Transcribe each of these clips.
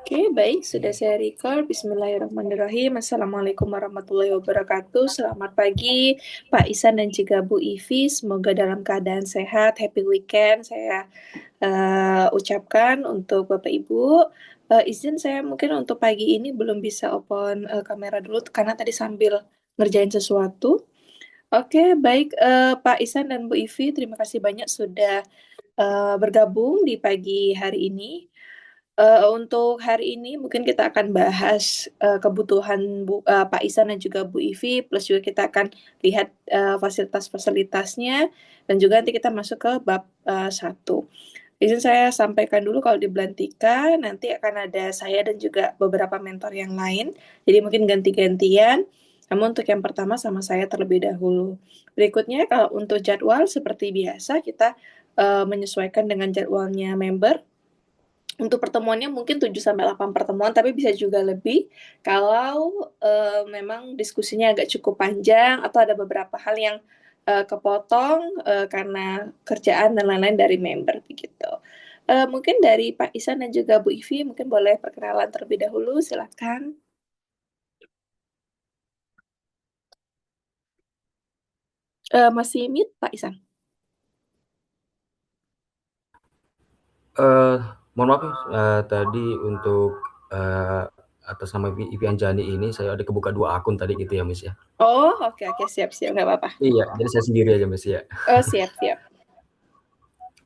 Oke, baik. Sudah saya record. Bismillahirrahmanirrahim. Assalamualaikum warahmatullahi wabarakatuh. Selamat pagi, Pak Isan dan juga Bu Ivi. Semoga dalam keadaan sehat. Happy weekend. Saya ucapkan untuk Bapak Ibu. Izin saya mungkin untuk pagi ini belum bisa open kamera dulu karena tadi sambil ngerjain sesuatu. Oke, baik Pak Isan dan Bu Ivi. Terima kasih banyak sudah bergabung di pagi hari ini. Untuk hari ini mungkin kita akan bahas kebutuhan Pak Isan dan juga Bu Ivi, plus juga kita akan lihat fasilitas-fasilitasnya, dan juga nanti kita masuk ke bab 1. Izin saya sampaikan dulu kalau di Belantika, nanti akan ada saya dan juga beberapa mentor yang lain, jadi mungkin ganti-gantian. Namun untuk yang pertama sama saya terlebih dahulu. Berikutnya kalau untuk jadwal seperti biasa kita menyesuaikan dengan jadwalnya member. Untuk pertemuannya mungkin 7 sampai 8 pertemuan, tapi bisa juga lebih kalau memang diskusinya agak cukup panjang atau ada beberapa hal yang kepotong karena kerjaan dan lain-lain dari member begitu. Mungkin dari Pak Isan dan juga Bu Ivi mungkin boleh perkenalan terlebih dahulu, silakan. Masih mute Pak Isan? Eh, Mohon maaf, tadi untuk eh, atas nama Ivi Anjani ini saya ada kebuka 2 akun tadi gitu ya, Miss, ya? Oh, oke oke, siap siap, nggak apa-apa. Iya, jadi saya sendiri aja, Miss, ya. Oh, siap siap.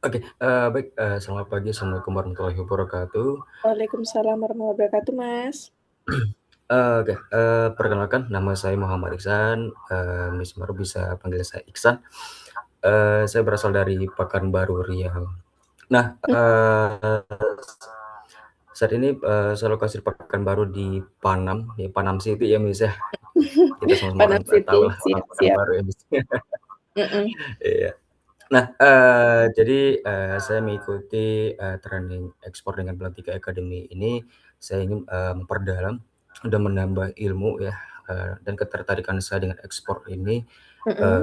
Oke, baik, selamat pagi, Assalamualaikum warahmatullahi wabarakatuh. Waalaikumsalam warahmatullahi wabarakatuh, Mas. Oke, perkenalkan nama saya Muhammad Iksan, Miss baru bisa panggil saya Iksan. Saya berasal dari Pekanbaru, Riau. Nah, saat ini, saya lokasi di Pekanbaru di Panam, ya Panam City ya, Miss, ya. Kita sama-sama Panam orang tahu City, lah orang siap siap. Pekanbaru ya, Miss. Mm-mm. Iya. Nah, jadi, saya mengikuti, training ekspor dengan Belantika Academy ini, saya ingin, memperdalam dan menambah ilmu ya, dan ketertarikan saya dengan ekspor ini, Mm-mm.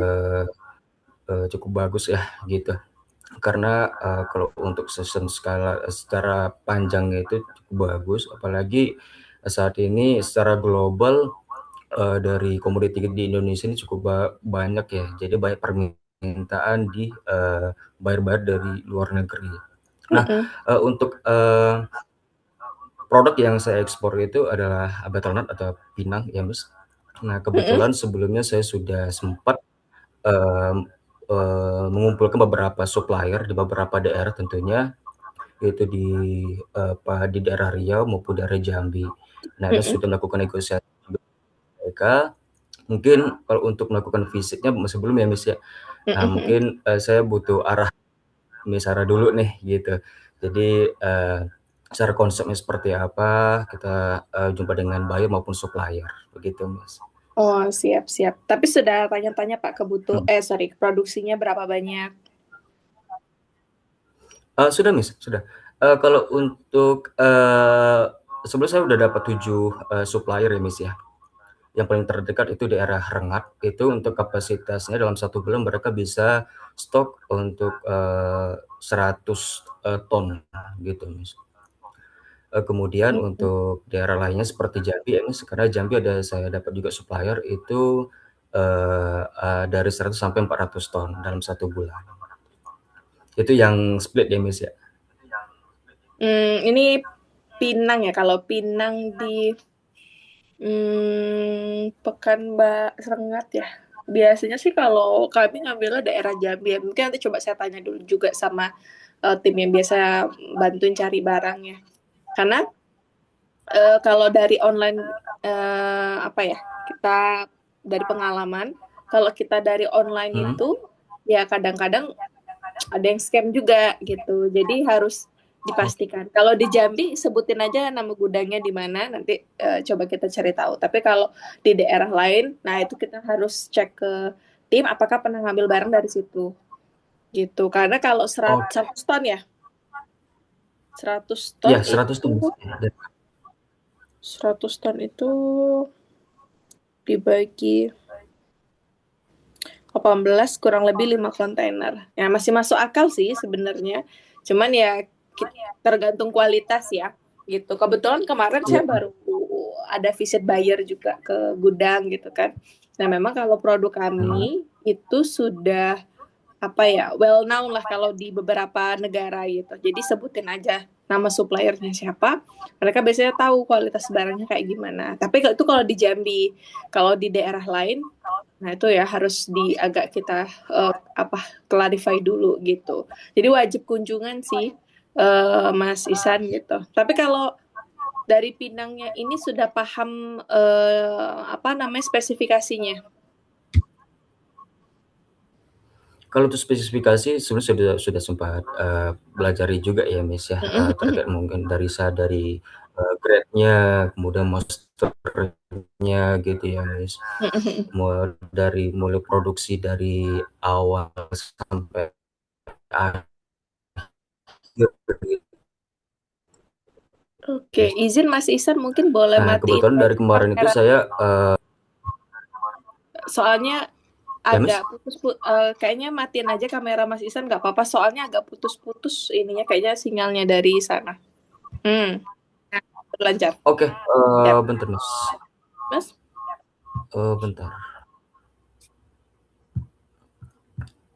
eee cukup bagus ya, gitu. Karena, kalau untuk secara panjangnya itu cukup bagus, apalagi saat ini secara global, dari komoditi di Indonesia ini cukup banyak ya, jadi banyak permintaan di, buyer-buyer dari luar negeri. Nah, Mm-mm. untuk, produk yang saya ekspor itu adalah Batalnat atau Pinang ya, Mas. Nah, Mm-mm. kebetulan sebelumnya saya sudah sempat, mmm, mengumpulkan beberapa supplier di beberapa daerah tentunya, yaitu di daerah Riau maupun daerah Jambi. Nah, saya Mm-mm. sudah melakukan negosiasi juga dengan mereka. Mungkin kalau untuk melakukan visitnya masih belum ya, Miss, ya. Nah, Mm-mm. mungkin, saya butuh arah Miss Sarah dulu nih, gitu. Jadi, secara konsepnya seperti apa, kita, jumpa dengan buyer maupun supplier, begitu, Mas. Oh, siap-siap. Tapi sudah tanya-tanya Pak Mhm. sorry, produksinya berapa banyak? Sudah, Miss, sudah. Kalau untuk, sebelumnya saya udah dapat 7 supplier ya, Miss, ya. Yang paling terdekat itu daerah Rengat, itu untuk kapasitasnya dalam 1 bulan mereka bisa stok untuk, 100, ton, gitu, Mas. Kemudian Mm-mm. untuk daerah lainnya seperti Jambi ya, Mas, karena Jambi saya dapat juga supplier itu, dari 100 sampai 400 ton dalam 1 bulan. Itu yang split ya, Mas, ya? Ini Pinang ya. Kalau Pinang di Rengat ya. Biasanya sih kalau kami ngambilnya daerah Jambi ya. Mungkin nanti coba saya tanya dulu juga sama tim yang biasa bantuin cari barang ya. Karena kalau dari online apa ya, kita dari pengalaman, kalau kita dari online Mhm. itu ya kadang-kadang ada yang scam juga gitu. Jadi harus Oh, dipastikan. Kalau di Jambi sebutin aja nama gudangnya di mana, nanti coba kita cari tahu. Tapi kalau di daerah lain, nah itu kita harus cek ke tim apakah pernah ngambil barang dari situ gitu. Karena kalau oke. 100 ton ya, 100 ton Iya, 100 itu ton, Mas. Dan 100 ton itu dibagi 18 kurang lebih 5 kontainer. Ya masih masuk akal sih sebenarnya. Cuman ya tergantung kualitas ya. gitu. Kebetulan kemarin Iya. saya baru ada visit buyer juga ke gudang gitu kan. Nah, memang kalau produk Hmm. kami itu sudah apa ya, well known lah kalau di beberapa negara gitu. Jadi sebutin aja nama suppliernya siapa, mereka biasanya tahu kualitas barangnya kayak gimana. Tapi itu kalau di Jambi, kalau di daerah lain, nah itu ya harus agak kita apa clarify dulu gitu. Jadi wajib kunjungan sih, Mas Isan gitu. Tapi kalau dari Pinangnya ini sudah paham apa namanya spesifikasinya? Kalau untuk spesifikasi sebenarnya sudah sempat belajari juga ya Miss ya, terkait mungkin dari grade-nya, kemudian monsternya gitu ya Miss. Mulai produksi dari awal sampai akhir. Oke, izin Mas Isan mungkin boleh Nah, matiin kebetulan dari kemarin itu kamera. saya Soalnya ya agak Miss. putus, kayaknya matiin aja kamera Mas Isan nggak apa-apa. Soalnya agak putus-putus ininya kayaknya sinyalnya dari sana. Hmm, berlancar. Oke, Ya, bentar Miss. Mas, Bentar.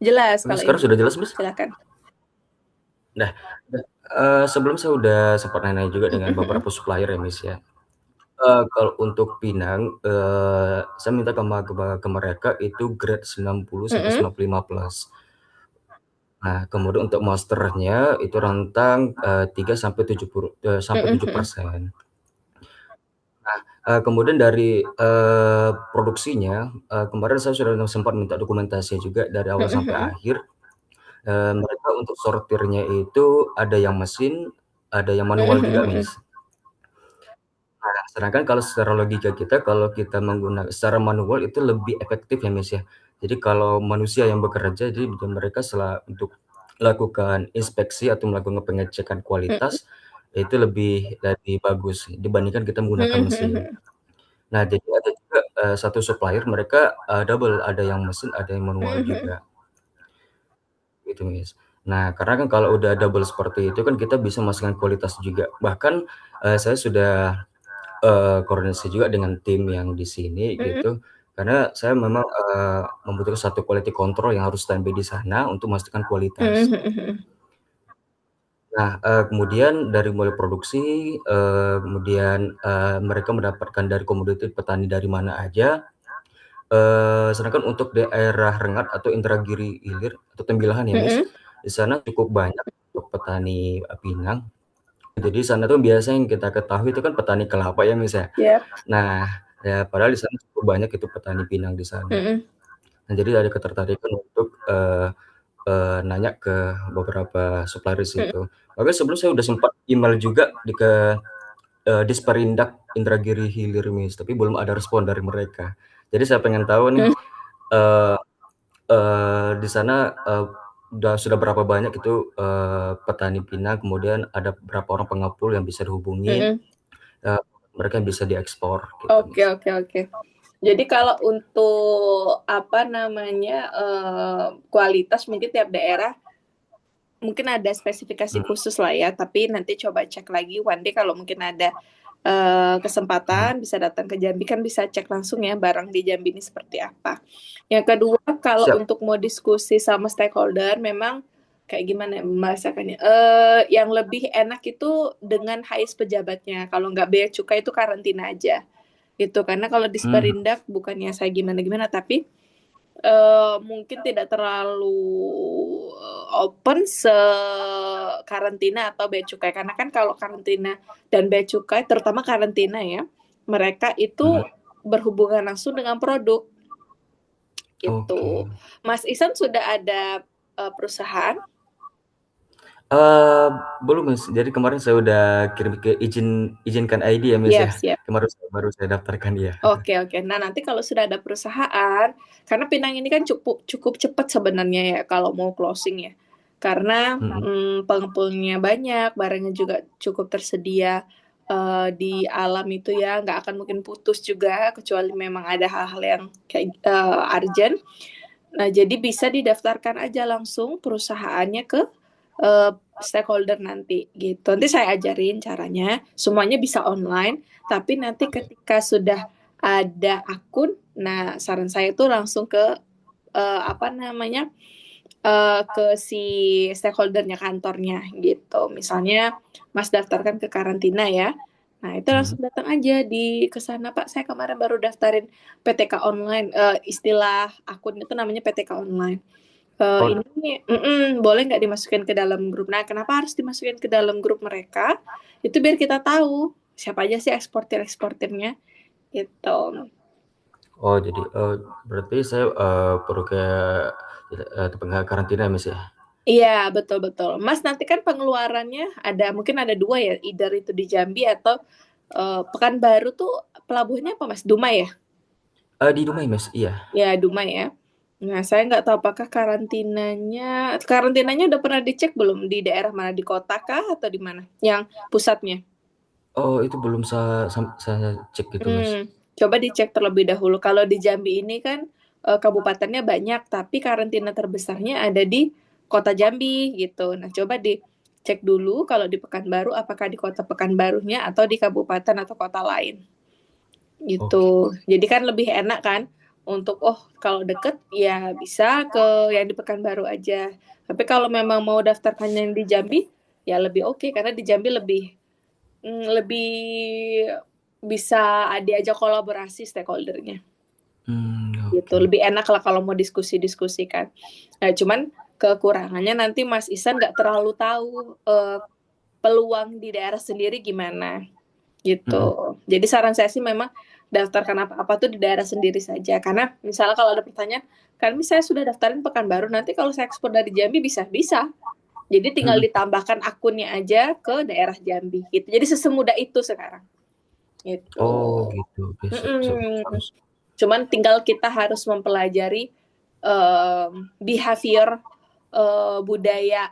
jelas Oke, kalau sekarang ini. sudah jelas Miss? Silakan. Nah, sebelum saya udah sempat nanya juga dengan beberapa supplier ya Miss ya. Kalau untuk Pinang, saya minta ke mereka itu grade 90 sampai 95+. Nah, kemudian untuk monsternya itu rentang 3 sampai 7%. Kemudian dari produksinya, kemarin saya sudah sempat minta dokumentasi juga dari awal sampai akhir. Mereka untuk sortirnya itu ada yang mesin, ada yang manual juga, Miss. Nah, sedangkan kalau secara logika kita, kalau kita menggunakan secara manual itu lebih efektif ya, Miss, ya. Jadi kalau manusia yang bekerja, jadi mereka untuk melakukan inspeksi atau melakukan pengecekan kualitas, itu lebih lebih bagus dibandingkan kita menggunakan mesin. Nah, jadi ada juga, satu supplier mereka, double, ada yang mesin, ada yang manual juga, gitu, Miss. Nah, karena kan kalau udah double seperti itu kan kita bisa memastikan kualitas juga. Bahkan, saya sudah koordinasi juga dengan tim yang di sini gitu, karena saya memang, membutuhkan satu quality control yang harus standby di sana untuk memastikan kualitas. Nah, kemudian dari mulai produksi, kemudian, mereka mendapatkan dari komoditi petani dari mana aja, sedangkan untuk daerah Rengat atau Indragiri Hilir atau Tembilahan ya, Miss, di sana cukup banyak untuk petani, pinang. Jadi sana tuh biasanya yang kita ketahui itu kan petani kelapa ya, Miss, ya. Ya. Nah, ya padahal di sana cukup banyak itu petani pinang di sana. Nah, jadi ada ketertarikan untuk, nanya ke beberapa supplier di situ. Bahkan sebelum saya udah sempat email juga ke Disperindak Indragiri Hilir, Miss, tapi belum ada respon dari mereka. Jadi saya pengen tahu nih, eee di sana, sudah berapa banyak itu, petani pinang, kemudian ada berapa orang pengepul yang bisa dihubungi, eee, mereka yang bisa diekspor gitu, Oke, Miss. oke, oke. Jadi kalau untuk apa namanya kualitas mungkin tiap daerah mungkin ada spesifikasi Mhm, khusus lah ya. Tapi nanti coba cek lagi one day kalau mungkin ada mhm, kesempatan bisa datang ke Jambi kan bisa cek langsung ya barang di Jambi ini seperti apa. Yang kedua kalau siap, untuk mau diskusi sama stakeholder memang kayak gimana ya membahasakannya. Yang lebih enak itu dengan HIS pejabatnya. Kalau nggak bea cukai itu karantina aja gitu karena kalau di mhm, Sperindak bukannya saya gimana-gimana tapi mungkin tidak terlalu open karantina atau bea cukai karena kan kalau karantina dan bea cukai terutama karantina ya mereka itu mhm, berhubungan langsung dengan produk oke. gitu. Mas Isan sudah ada perusahaan? Eee, Belum, Mas. Jadi kemarin saya udah kirim ke izinkan ID ya, Mas, Siap, ya. siap. Kemarin baru saya daftarkan, iya. Oke, oke. Nah, nanti kalau sudah ada perusahaan, karena Pinang ini kan cukup cukup cepat sebenarnya ya kalau mau closing ya. Karena Mhm, pengepulnya banyak, barangnya juga cukup tersedia di alam itu ya, nggak akan mungkin putus juga kecuali memang ada hal-hal yang kayak urgent. Nah, jadi bisa didaftarkan aja langsung perusahaannya ke stakeholder nanti gitu. Nanti saya ajarin caranya. Semuanya bisa online, tapi nanti ketika sudah ada akun, nah saran saya itu langsung ke apa namanya ke si stakeholdernya kantornya gitu. Misalnya Mas daftarkan ke karantina ya. Nah, itu Hmm. langsung datang aja di ke sana, Pak. Saya kemarin baru daftarin PTK online. Istilah akun itu namanya PTK online. Oh, Ini boleh nggak dimasukin ke dalam grup? Nah, kenapa harus dimasukin ke dalam grup mereka? Itu biar kita tahu siapa aja sih eksportirnya gitu. oh jadi berarti saya perlu ke tempat karantina Mas ya? Iya, betul-betul. Mas, nanti kan pengeluarannya ada, mungkin ada dua ya, either itu di Jambi atau Pekanbaru tuh pelabuhannya apa Mas? Dumai ya? Di Dumai Mas, iya. Ya, Dumai ya. Nah, saya nggak tahu apakah karantinanya udah pernah dicek belum di daerah mana, di kota kah atau di mana? Yang pusatnya. Oh itu belum saya cek gitu Mas. Coba dicek terlebih dahulu. Kalau di Jambi ini kan kabupatennya banyak, tapi karantina terbesarnya ada di kota Jambi gitu. Nah, coba dicek dulu kalau di Pekanbaru apakah di kota Pekanbarunya atau di kabupaten atau kota lain Oke. gitu. Jadi kan lebih enak kan untuk kalau deket ya bisa ke yang di Pekanbaru aja. Tapi kalau memang mau daftarkan yang di Jambi ya lebih oke karena di Jambi lebih bisa diajak kolaborasi stakeholdernya gitu. Oke. Lebih enak lah kalau mau diskusi-diskusikan. Nah, cuman kekurangannya nanti Mas Isan nggak terlalu tahu peluang di daerah sendiri gimana Mhm. gitu. Jadi saran saya sih memang daftarkan apa-apa tuh di daerah sendiri saja. Karena misalnya kalau ada pertanyaan, kan saya sudah daftarin Pekanbaru, nanti kalau saya ekspor dari Jambi bisa-bisa. Jadi tinggal Mhm. ditambahkan akunnya aja ke daerah Jambi gitu. Jadi sesemudah itu sekarang. Gitu. Oh gitu, oke Mm-mm. bagus. Cuman tinggal kita harus mempelajari behavior budaya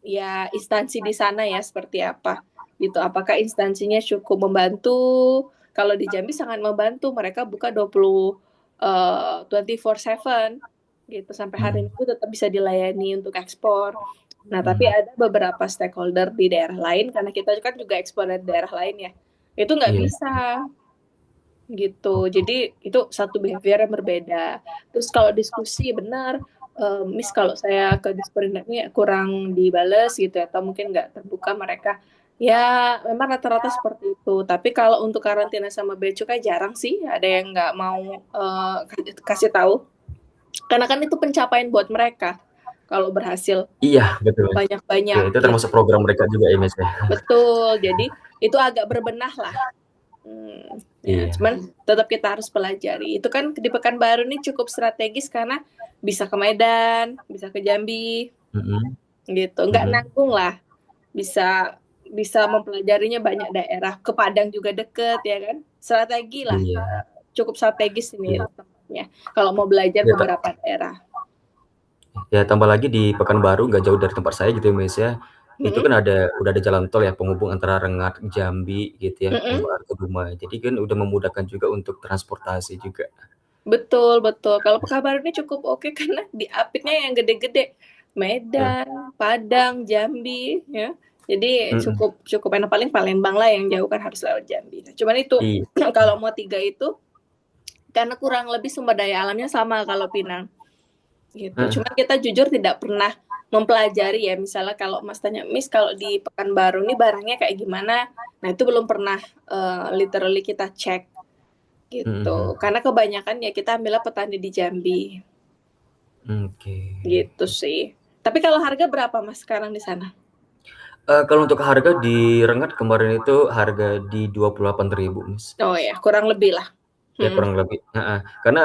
ya instansi di sana ya seperti apa gitu. Apakah instansinya cukup membantu? Kalau di Jambi sangat membantu, mereka buka 24/7 gitu sampai hari Mhm. Minggu tetap bisa dilayani untuk ekspor. Nah, tapi Mhm. ada beberapa stakeholder di daerah lain karena kita kan juga ekspor dari daerah lain ya. Itu nggak Iya. bisa gitu. Oke. Jadi itu satu behavior yang berbeda. Terus kalau diskusi benar, Miss kalau saya ke Disperindak ini kurang dibales gitu ya, atau mungkin nggak terbuka mereka. Ya memang rata-rata seperti itu. Tapi kalau untuk karantina sama bea cukai jarang sih ada yang nggak mau kasih tahu. Karena kan itu pencapaian buat mereka kalau berhasil Iya betul Mas. Ya banyak-banyak itu gitu. termasuk program mereka juga ya Mas ya? Betul. Jadi itu agak berbenah lah. Ya, Iya. cuman tetap kita harus pelajari. Itu kan di Pekanbaru ini cukup strategis karena bisa ke Medan, bisa ke Jambi, Mhm. gitu. Nggak Mhm. nanggung lah, bisa bisa mempelajarinya banyak daerah. Ke Padang juga deket ya kan. Strategi lah, Iya. cukup strategis ini Iya. tempatnya. Kalau mau belajar Ya, beberapa daerah. ya tambah lagi di Pekanbaru nggak jauh dari tempat saya gitu ya Mas ya. Itu Mm-mm, kan udah ada jalan tol ya penghubung antara Rengat, Jambi gitu ya, mm-mm. ke Dumai. Jadi kan udah memudahkan juga untuk transportasi juga. Betul, betul. Kalau Pekanbaru ini cukup oke karena di apitnya yang gede-gede. Ya. Medan, Padang, Jambi, ya. Jadi Mhm. cukup cukup enak paling Palembang lah yang jauh kan harus lewat Jambi. Nah, cuman itu Iya. kalau mau tiga itu karena kurang lebih sumber daya alamnya sama kalau Pinang gitu. Heeh. Cuman kita jujur tidak pernah mempelajari ya. Misalnya kalau Mas tanya, Miss kalau di Pekanbaru ini barangnya kayak gimana? Nah, itu belum pernah literally kita cek gitu. Mhm. Karena kebanyakan ya kita ambilnya petani di Jambi Oke. gitu sih. Tapi kalau harga berapa Mas sekarang di sana? Kalau untuk harga di Rengat kemarin itu harga di 28.000 Mas. Oh ya, kurang lebih lah. Ya Hmm. kurang lebih, heeh. Karena,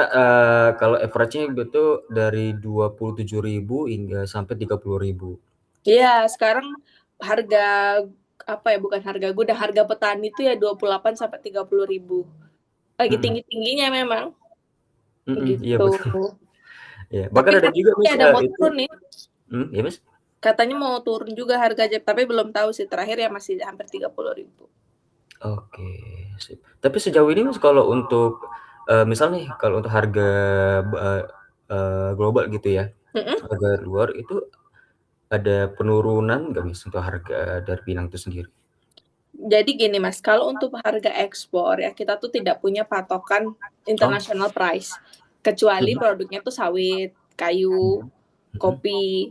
kalau average-nya itu dari 27.000 hingga sampai 30.000. Iya, sekarang harga apa ya, bukan harga gudang, harga petani itu ya 28 sampai 30 ribu. Lagi Mhm. tinggi-tingginya memang Mhm, iya gitu. betul. Iya, Tapi bahkan ada juga katanya Mas, ada mau itu turun nih. iya Mas? Katanya mau turun juga harganya, tapi belum tahu sih. Terakhir ya masih hampir 30 ribu. Oke, sip. Tapi sejauh ini Mas kalau untuk, misal nih kalau untuk harga, global gitu ya, Mm-mm. harga luar itu ada penurunan nggak Mas untuk harga dari Pinang itu sendiri? Jadi gini Mas, kalau untuk harga ekspor ya kita tuh tidak punya patokan Oh, international price, kecuali mhm, produknya tuh sawit, kayu, mhm, mhm, kopi,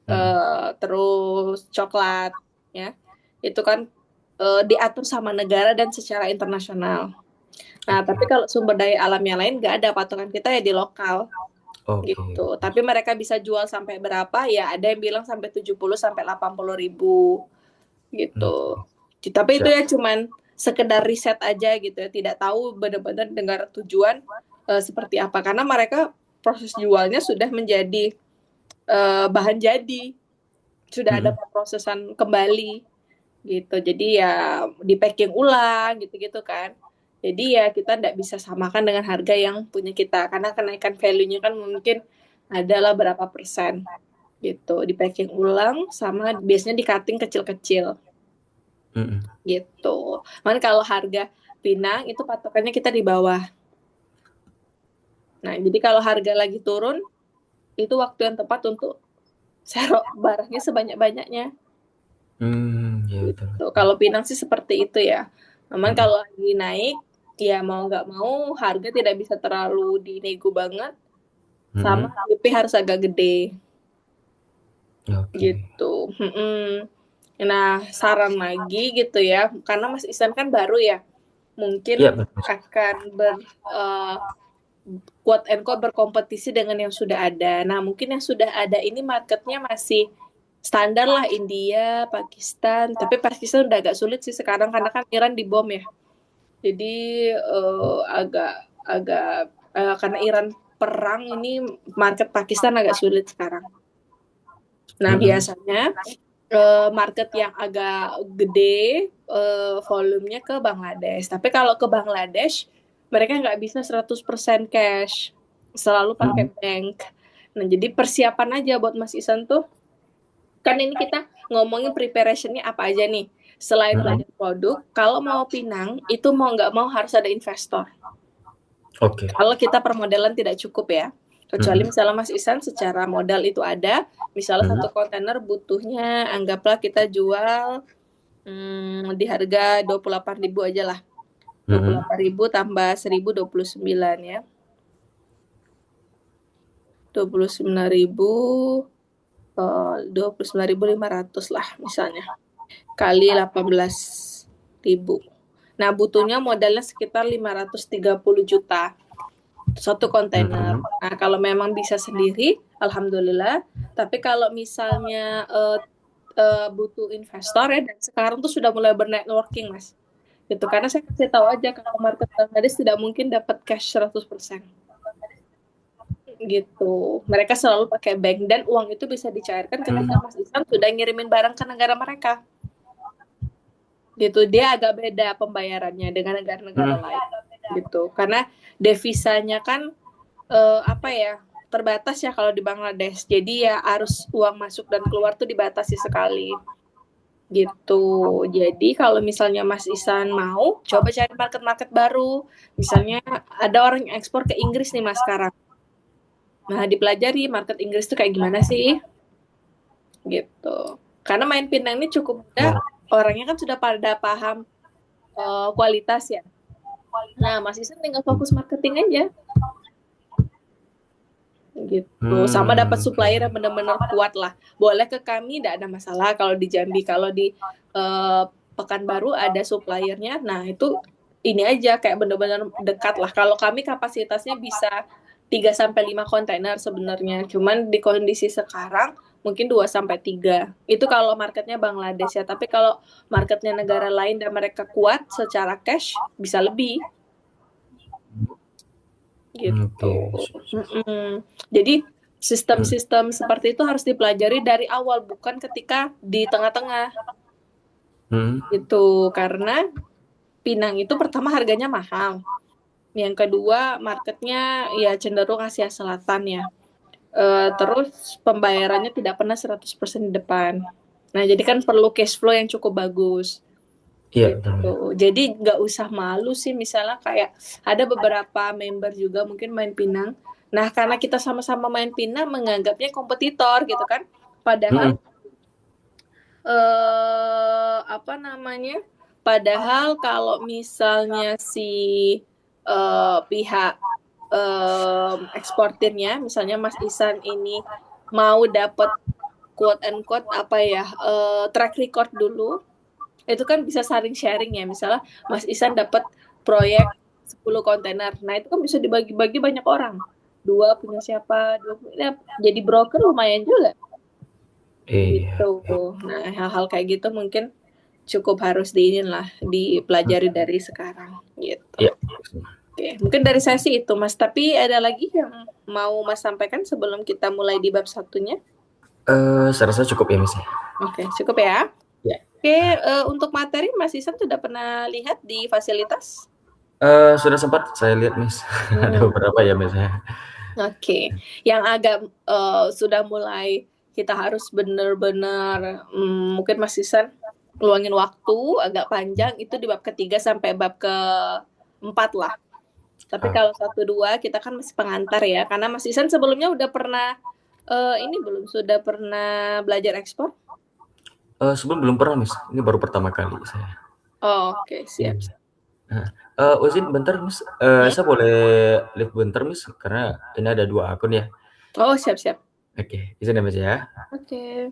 mhm, terus coklat, ya. Itu kan diatur sama negara dan secara internasional. Nah, tapi oke, kalau sumber daya alam yang lain nggak ada patokan kita ya di lokal oke, gitu. Tapi mereka bisa jual sampai berapa? Ya ada yang bilang sampai 70 sampai 80 ribu gitu. oke, Tapi itu siap, ya cuman sekedar riset aja gitu ya, tidak tahu benar-benar dengar tujuan seperti apa karena mereka proses jualnya sudah menjadi bahan jadi, sudah ada mhm, pemrosesan kembali gitu. Jadi ya di packing ulang gitu-gitu kan. Jadi ya kita tidak bisa samakan dengan harga yang punya kita karena kenaikan value-nya kan mungkin adalah berapa persen gitu. Di packing ulang sama biasanya di cutting kecil-kecil mhm, gitu. Cuman kalau harga Pinang itu patokannya kita di bawah. Nah, jadi kalau harga lagi turun, itu waktu yang tepat untuk serok barangnya sebanyak-banyaknya. iya betul Gitu. betul, Kalau Pinang sih seperti itu ya. Namun mhm, kalau lagi naik, ya mau nggak mau harga tidak bisa terlalu dinego banget, sama mhm, WP harus agak gede oke, gitu. Mm-mm. Nah, saran lagi gitu ya, karena Mas Isan kan baru ya, iya mungkin betul, akan quote and quote berkompetisi dengan yang sudah ada. Nah, mungkin yang sudah ada ini marketnya masih standar lah India, Pakistan. Tapi Pakistan udah agak sulit sih sekarang karena kan Iran dibom ya. Jadi agak agak karena Iran perang ini market Pakistan agak sulit sekarang. Nah, mhm, biasanya market yang agak gede volumenya ke Bangladesh. Tapi kalau ke Bangladesh, mereka nggak bisa 100% cash. Selalu pakai mhm, bank. Nah, jadi persiapan aja buat Mas Isan tuh. Kan ini kita ngomongin preparationnya apa aja nih. Selain mhm, belajar produk, kalau mau pinang, itu mau nggak mau harus ada investor. oke, Kalau kita permodalan tidak cukup ya. Kecuali mhm, misalnya Mas Isan secara modal itu ada, misalnya mhm, satu kontainer butuhnya, anggaplah kita jual di harga 28.000 aja lah. dua puluh mhm, delapan ribu tambah 1.029 ya. 29.000 29.500 lah misalnya. Kali 18.000. Nah, butuhnya modalnya sekitar 530 juta satu kontainer. mhm, Nah, kalau memang bisa sendiri, alhamdulillah. Tapi kalau misalnya butuh investor ya, dan sekarang tuh sudah mulai bernetworking, Mas. Gitu. Karena saya kasih tahu aja kalau market Bangladesh tidak mungkin dapat cash 100%. Gitu. Mereka selalu pakai bank dan uang itu bisa dicairkan ketika mhm, Mas Islam sudah ngirimin barang ke negara mereka. Gitu. Dia agak beda pembayarannya dengan negara-negara mhm, lain. Gitu. Karena devisanya kan apa ya? Terbatas ya kalau di Bangladesh. Jadi ya arus uang masuk dan keluar tuh dibatasi sekali. Gitu. Jadi kalau misalnya Mas Isan mau, coba cari market-market baru. Misalnya ada orang yang ekspor ke Inggris nih Mas sekarang. Nah, dipelajari market Inggris tuh kayak gimana sih? Gitu. Karena main Pinang ini cukup mudah, oh, orangnya kan sudah pada paham kualitas ya. Nah, Mas Isan tinggal fokus marketing aja. Gitu. Sama dapat oke, supplier yang benar-benar kuat lah. Boleh ke kami, tidak ada masalah kalau di Jambi. Kalau di Pekanbaru ada suppliernya, nah itu ini aja kayak benar-benar dekat lah. Kalau kami kapasitasnya bisa 3 sampai 5 kontainer sebenarnya. Cuman di kondisi sekarang mungkin 2 sampai 3. Itu kalau marketnya Bangladesh ya. Tapi kalau marketnya negara lain dan mereka kuat secara cash bisa lebih gitu. oke, siap siap, Mm-mm. Jadi mhm, sistem-sistem seperti itu harus dipelajari dari awal, bukan ketika di tengah-tengah mhm, gitu. Karena Pinang itu pertama harganya mahal. Yang kedua marketnya ya cenderung Asia Selatan ya. Terus pembayarannya tidak pernah 100% di depan. Nah, jadi kan perlu cash flow yang cukup bagus iya betul, gitu. Jadi nggak usah malu sih misalnya kayak ada beberapa member juga mungkin main Pinang. Nah, karena kita sama-sama main Pinang menganggapnya kompetitor gitu kan. Padahal Mm-mm. apa namanya? Padahal kalau misalnya si pihak eksportirnya, misalnya Mas Isan ini mau dapat quote and quote apa ya track record dulu, itu kan bisa saling sharing ya. Misalnya Mas Isan dapat proyek 10 kontainer, nah itu kan bisa dibagi-bagi banyak orang. Dua punya siapa, dua punya, jadi broker lumayan juga gitu. Iya. Nah, hal-hal kayak gitu mungkin cukup harus diinin lah, Hmm. dipelajari dari sekarang gitu. Iya. Oke, mungkin dari saya sih itu Mas. Tapi ada lagi yang mau Mas sampaikan sebelum kita mulai di bab satunya? Saya rasa cukup ya, Miss, ya. Oke, cukup ya. Ya. Oke, untuk materi Mas Isan sudah pernah lihat di fasilitas? Sudah sempat saya lihat, Miss. Ada Hmm, beberapa ya, Miss, ya. oke. Yang agak sudah mulai kita harus benar-benar mungkin Mas Isan luangin waktu agak panjang itu di bab ketiga sampai bab keempat lah. Tapi Ah, kalau satu dua kita kan masih pengantar ya, karena Mas Isan sebelumnya udah pernah ini belum sudah pernah belajar ekspor? sebelum belum pernah, Miss. Ini baru pertama kali saya. Oh, oke, siap. Iya. Heeh. Uzin bentar, Miss, Hmm? saya boleh live bentar, Miss? Karena ini ada 2 akun ya. Oh, siap-siap. Oke, izin ya, Miss, ya. Oke.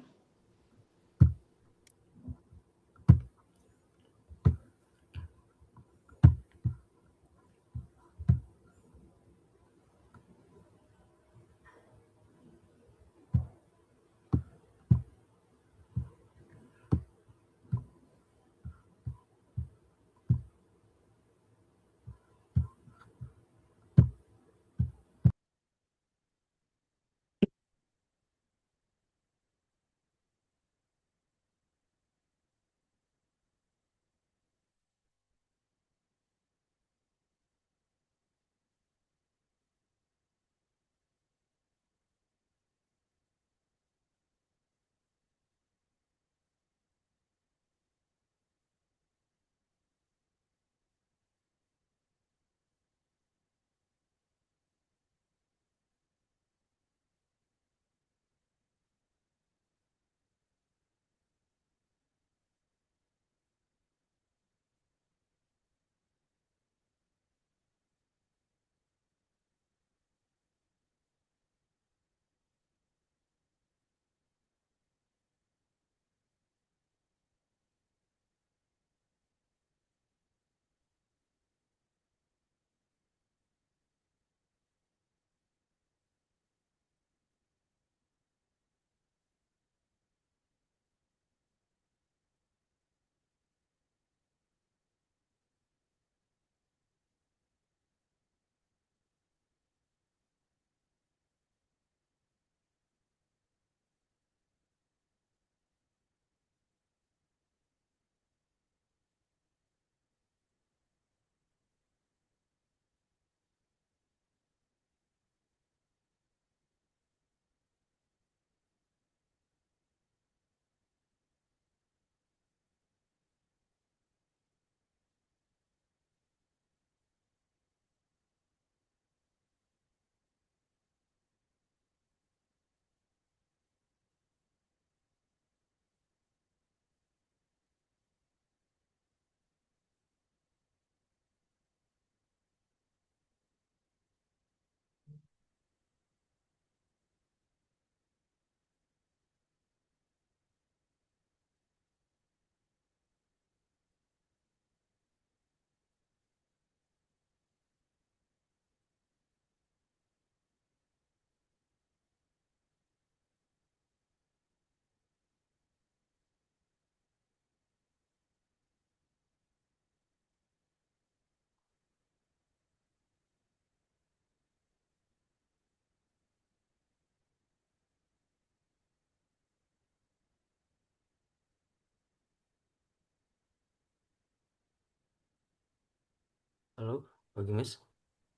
Halo, pagi, Miss.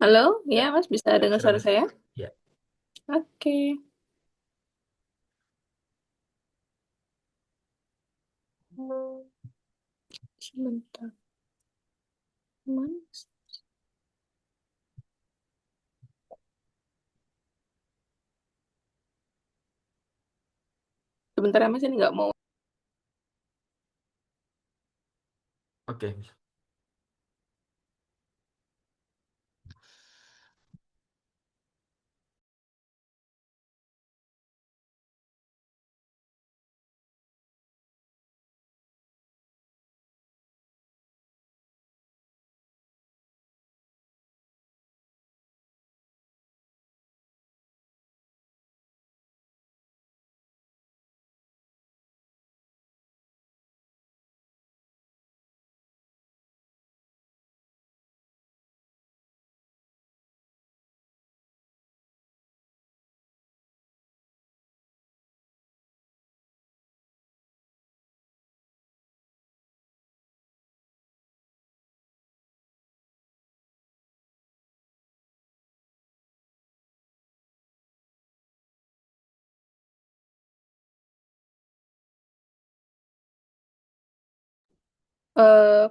Halo, ya Ya, Mas bisa ya dengar sudah, suara Miss. saya? Ya. Oke. Sebentar. Mana? Sebentar ya Mas, ini nggak mau. Oke.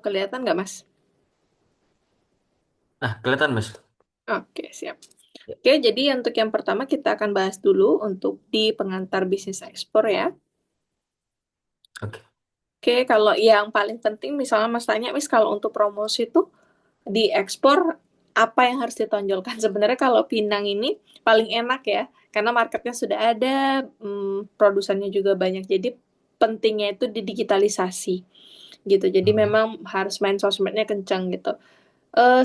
Kelihatan nggak Mas? Nah, kelihatan Mas. Oke, siap. Ya, Oke, jadi untuk yang pertama kita akan bahas dulu untuk di pengantar bisnis ekspor ya. oke. Oke, kalau yang paling penting misalnya Mas tanya, Mas kalau untuk promosi itu di ekspor apa yang harus ditonjolkan? Sebenarnya kalau Pinang ini paling enak ya, karena marketnya sudah ada, produsennya juga banyak. Jadi pentingnya itu di digitalisasi gitu. Jadi Hmm. memang harus main sosmednya kencang gitu.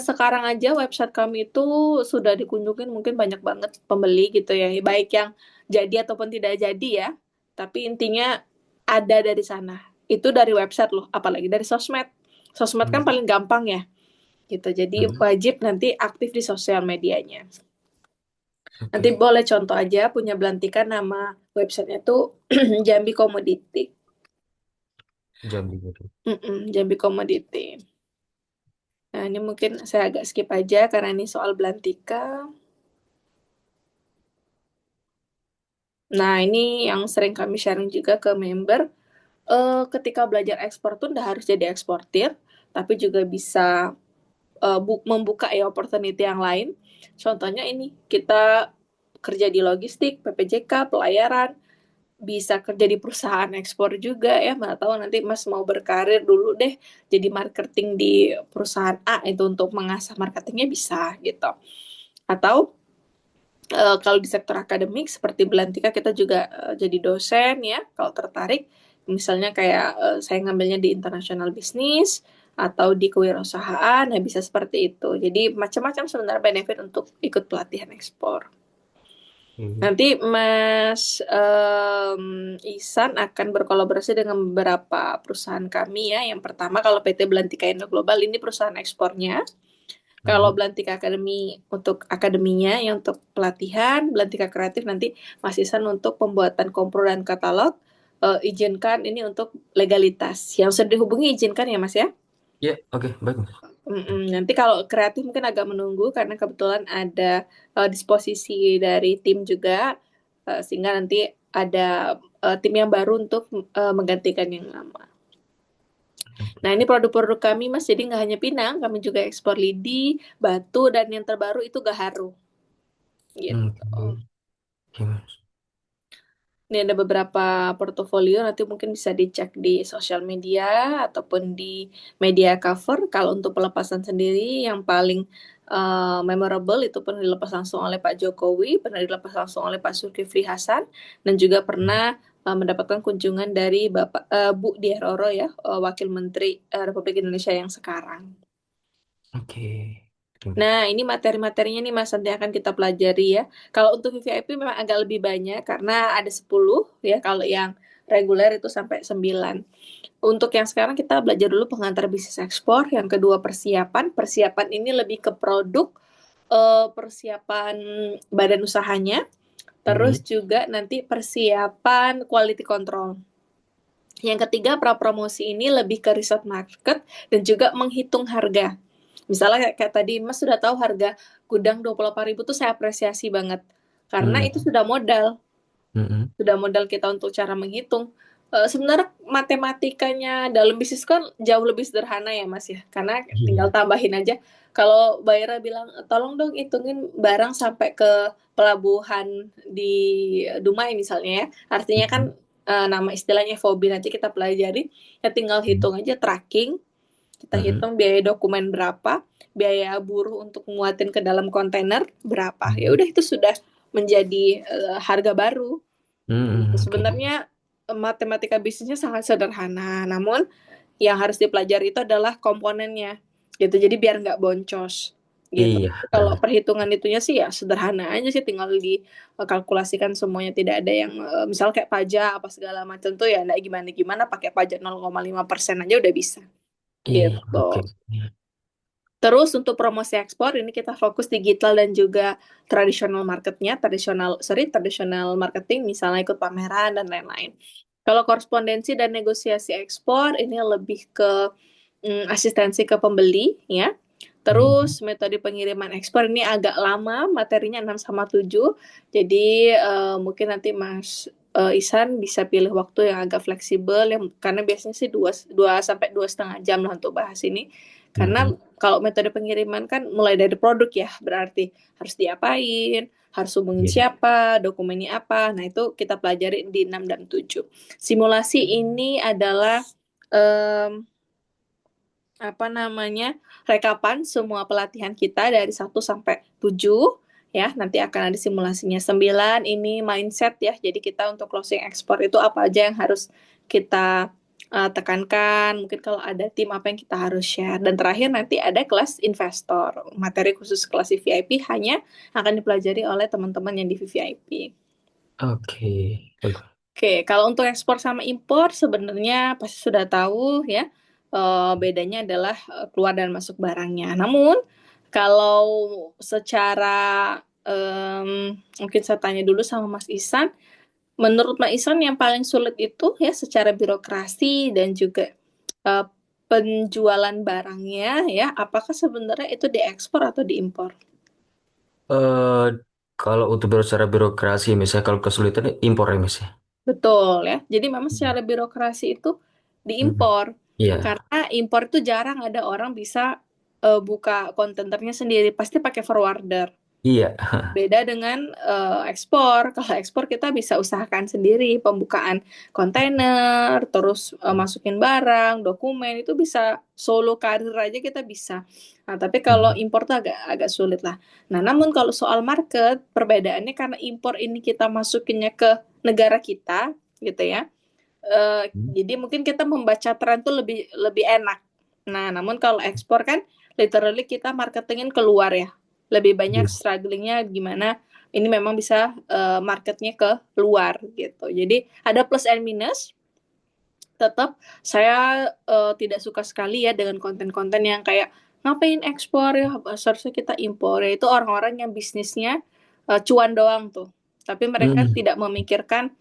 Sekarang aja website kami itu sudah dikunjungin mungkin banyak banget pembeli gitu ya, baik yang jadi ataupun tidak jadi ya. Tapi intinya ada dari sana. Itu dari website loh, apalagi dari sosmed. Sosmed kan Hmm. paling gampang ya, gitu. Jadi Hmm. wajib nanti aktif di sosial medianya. Nanti Oke. boleh contoh aja punya Belantika nama websitenya tuh Jambi Commodity. Jambi gitu. Jambi Commodity. Nah, ini mungkin saya agak skip aja karena ini soal Belantika. Nah, ini yang sering kami sharing juga ke member. Ketika belajar ekspor tuh nggak harus jadi eksportir, tapi juga bisa membuka ya opportunity yang lain. Contohnya ini, kita kerja di logistik, PPJK, pelayaran, bisa kerja di perusahaan ekspor juga ya. Mana tahu nanti Mas mau berkarir dulu deh jadi marketing di perusahaan A itu untuk mengasah marketingnya bisa gitu. Atau kalau di sektor akademik seperti Belantika kita juga jadi dosen ya kalau tertarik misalnya kayak saya ngambilnya di international business atau di kewirausahaan ya bisa seperti itu jadi macam-macam sebenarnya benefit untuk ikut pelatihan ekspor. Hmm. Nanti Mas Ihsan akan berkolaborasi dengan beberapa perusahaan kami ya. Yang pertama kalau PT Belantika Indo Global ini perusahaan ekspornya. Kalau Hmm. Belantika Academy untuk akademinya, yang untuk pelatihan, Belantika Kreatif nanti Mas Isan untuk pembuatan kompro dan katalog, izinkan ini untuk legalitas. Yang sudah dihubungi izinkan ya Mas ya. Ya, oke, baik Mas. Nanti kalau kreatif mungkin agak menunggu karena kebetulan ada disposisi dari tim juga, sehingga nanti ada tim yang baru untuk menggantikan yang lama. Nah, ini produk-produk kami, Mas. Jadi nggak hanya Pinang, kami juga ekspor lidi, batu, dan yang terbaru itu gaharu. Hmm. Gitu. Oke, Mas. Ini ada beberapa portofolio, nanti mungkin bisa dicek di sosial media ataupun di media cover. Kalau untuk pelepasan sendiri, yang paling memorable itu pernah dilepas langsung oleh Pak Jokowi, pernah dilepas langsung oleh Pak Zulkifli Hasan, dan juga pernah mendapatkan kunjungan dari Bapak Bu Diah Roro ya, Wakil Menteri Republik Indonesia yang sekarang. Oke. Oke, Mas. Nah, ini materi-materinya nih Mas, nanti akan kita pelajari ya. Kalau untuk VVIP memang agak lebih banyak karena ada 10 ya, kalau yang reguler itu sampai 9. Untuk yang sekarang kita belajar dulu pengantar bisnis ekspor, yang kedua persiapan. Persiapan ini lebih ke produk, persiapan badan usahanya, terus Hmm. juga nanti persiapan quality control. Yang ketiga, pra-promosi ini lebih ke riset market dan juga menghitung harga. Misalnya kayak tadi Mas sudah tahu harga gudang 28.000 tuh saya apresiasi banget. Karena itu Hmm. Hmm. sudah modal kita untuk cara menghitung. Sebenarnya matematikanya dalam bisnis kan jauh lebih sederhana ya Mas ya. Karena tinggal Iya. tambahin aja. Kalau bayarnya bilang, tolong dong hitungin barang sampai ke pelabuhan di Dumai misalnya ya. Artinya kan Hmm. nama istilahnya FOB, nanti kita pelajari. Ya tinggal hitung aja tracking, kita Mhm. hitung biaya dokumen berapa, biaya buruh untuk muatin ke dalam kontainer berapa. Ya Mhm. udah itu sudah menjadi harga baru. Gitu. Oke. Sebenarnya matematika bisnisnya sangat sederhana, namun yang harus dipelajari itu adalah komponennya. Gitu. Jadi biar nggak boncos. Gitu. Iya, Kalau perhitungan itunya sih ya sederhana aja sih, tinggal dikalkulasikan semuanya, tidak ada yang misal kayak pajak apa segala macam tuh ya enggak gimana-gimana, pakai pajak 0,5% aja udah bisa. iya, Gitu. oke. Terus untuk promosi ekspor ini kita fokus digital dan juga tradisional marketing, misalnya ikut pameran dan lain-lain. Kalau korespondensi dan negosiasi ekspor ini lebih ke asistensi ke pembeli ya. Mhm. Terus metode pengiriman ekspor ini agak lama, materinya 6 sama 7. Jadi mungkin nanti Mas Isan bisa pilih waktu yang agak fleksibel yang, karena biasanya sih 2 sampai 2,5 jam lah untuk bahas ini. Karena Mhm. kalau metode pengiriman kan mulai dari produk ya, berarti harus diapain, harus hubungin Iya. siapa, dokumennya apa. Nah, itu kita pelajari di 6 dan 7. Simulasi ini adalah um, apa namanya, rekapan semua pelatihan kita dari 1 sampai 7 ya, nanti akan ada simulasinya. 9 ini mindset ya, jadi kita untuk closing ekspor itu apa aja yang harus kita tekankan, mungkin kalau ada tim apa yang kita harus share. Dan terakhir nanti ada kelas investor, materi khusus kelas VIP hanya akan dipelajari oleh teman-teman yang di VVIP. Oke. Waduh. Oke, kalau untuk ekspor sama impor sebenarnya pasti sudah tahu ya, bedanya adalah keluar dan masuk barangnya. Namun kalau secara mungkin saya tanya dulu sama Mas Isan, menurut Mas Isan yang paling sulit itu ya secara birokrasi dan juga eh, penjualan barangnya ya, apakah sebenarnya itu diekspor atau diimpor? Eh, Kalau untuk secara birokrasi, misalnya kalau kesulitan impor ya, Mas, ya? Betul ya. Jadi memang Mhm. secara birokrasi itu Mhm. diimpor. Iya, Karena impor itu jarang ada orang bisa buka kontainernya sendiri. Pasti pakai forwarder. iya. Beda dengan ekspor. Kalau ekspor kita bisa usahakan sendiri pembukaan kontainer, terus masukin barang, dokumen itu bisa solo karir aja kita bisa. Nah, tapi kalau Mhm. impor tuh agak agak sulit lah. Nah, namun kalau soal market, perbedaannya karena impor ini kita masukinnya ke negara kita, gitu ya. Jadi mungkin kita membaca tren tuh lebih lebih enak. Nah, namun kalau ekspor kan literally kita marketingin keluar ya. Lebih banyak Iya. strugglingnya gimana ini memang bisa marketnya ke luar gitu. Jadi ada plus and minus. Tetap saya tidak suka sekali ya dengan konten-konten yang kayak ngapain ekspor ya, seharusnya kita impor ya. Itu orang-orang yang bisnisnya cuan doang tuh. Tapi mereka Mhm. tidak memikirkan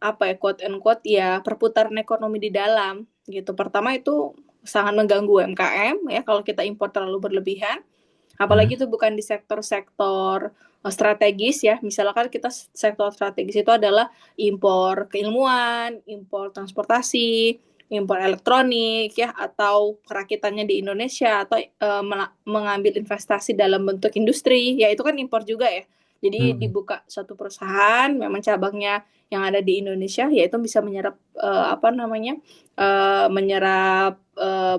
apa ya, quote and quote ya, perputaran ekonomi di dalam gitu. Pertama itu sangat mengganggu UMKM ya kalau kita impor terlalu berlebihan, apalagi Mhm. itu bukan di sektor-sektor strategis ya. Misalkan kita sektor strategis itu adalah impor keilmuan, impor transportasi, impor elektronik ya, atau perakitannya di Indonesia, atau mengambil investasi dalam bentuk industri ya, itu kan impor juga ya. Jadi Mhm. dibuka satu perusahaan memang cabangnya yang ada di Indonesia, yaitu bisa menyerap apa namanya, menyerap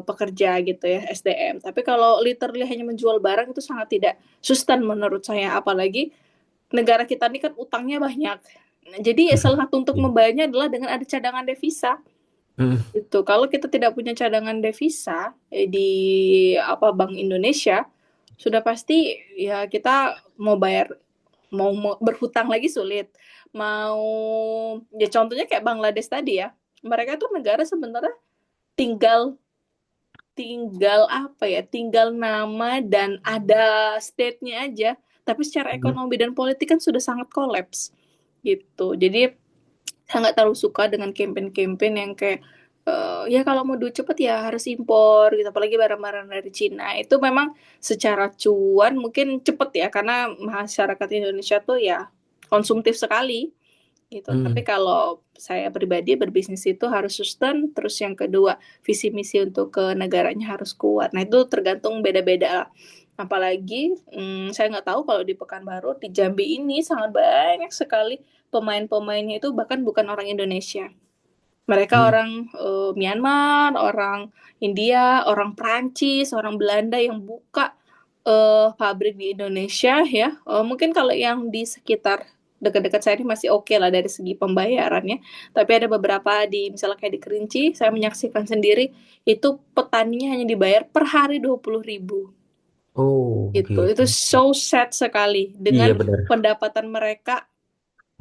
pekerja gitu ya, SDM. Tapi kalau literally hanya menjual barang itu sangat tidak sustain menurut saya, apalagi negara kita ini kan utangnya banyak. Nah, jadi salah satu untuk Iya. membayarnya adalah dengan ada cadangan devisa. Mhm. Itu kalau kita tidak punya cadangan devisa di apa Bank Indonesia, sudah pasti ya kita mau bayar, mau berhutang lagi sulit. Mau ya contohnya kayak Bangladesh tadi ya. Mereka tuh negara sebenarnya tinggal tinggal apa ya, tinggal nama dan ada state-nya aja, tapi secara Mhm. ekonomi dan politik kan sudah sangat kolaps gitu. Jadi saya nggak terlalu suka dengan campaign-campaign yang kayak ya kalau mau duit cepet ya harus impor gitu, apalagi barang-barang dari Cina. Itu memang secara cuan mungkin cepet ya, karena masyarakat Indonesia tuh ya konsumtif sekali gitu. Tapi Hmm. kalau saya pribadi berbisnis itu harus sustain, terus yang kedua visi misi untuk ke negaranya harus kuat. Nah itu tergantung beda-beda lah. Apalagi saya nggak tahu kalau di Pekanbaru, di Jambi ini sangat banyak sekali pemain-pemainnya itu bahkan bukan orang Indonesia. Mereka Hmm. orang Myanmar, orang India, orang Prancis, orang Belanda yang buka pabrik di Indonesia ya. Mungkin kalau yang di sekitar dekat-dekat saya ini masih oke lah dari segi pembayarannya. Tapi ada beberapa di misalnya kayak di Kerinci, saya menyaksikan sendiri itu petaninya hanya dibayar per hari 20.000 Oh, gitu. Itu gitu. so sad sekali dengan Iya benar. pendapatan mereka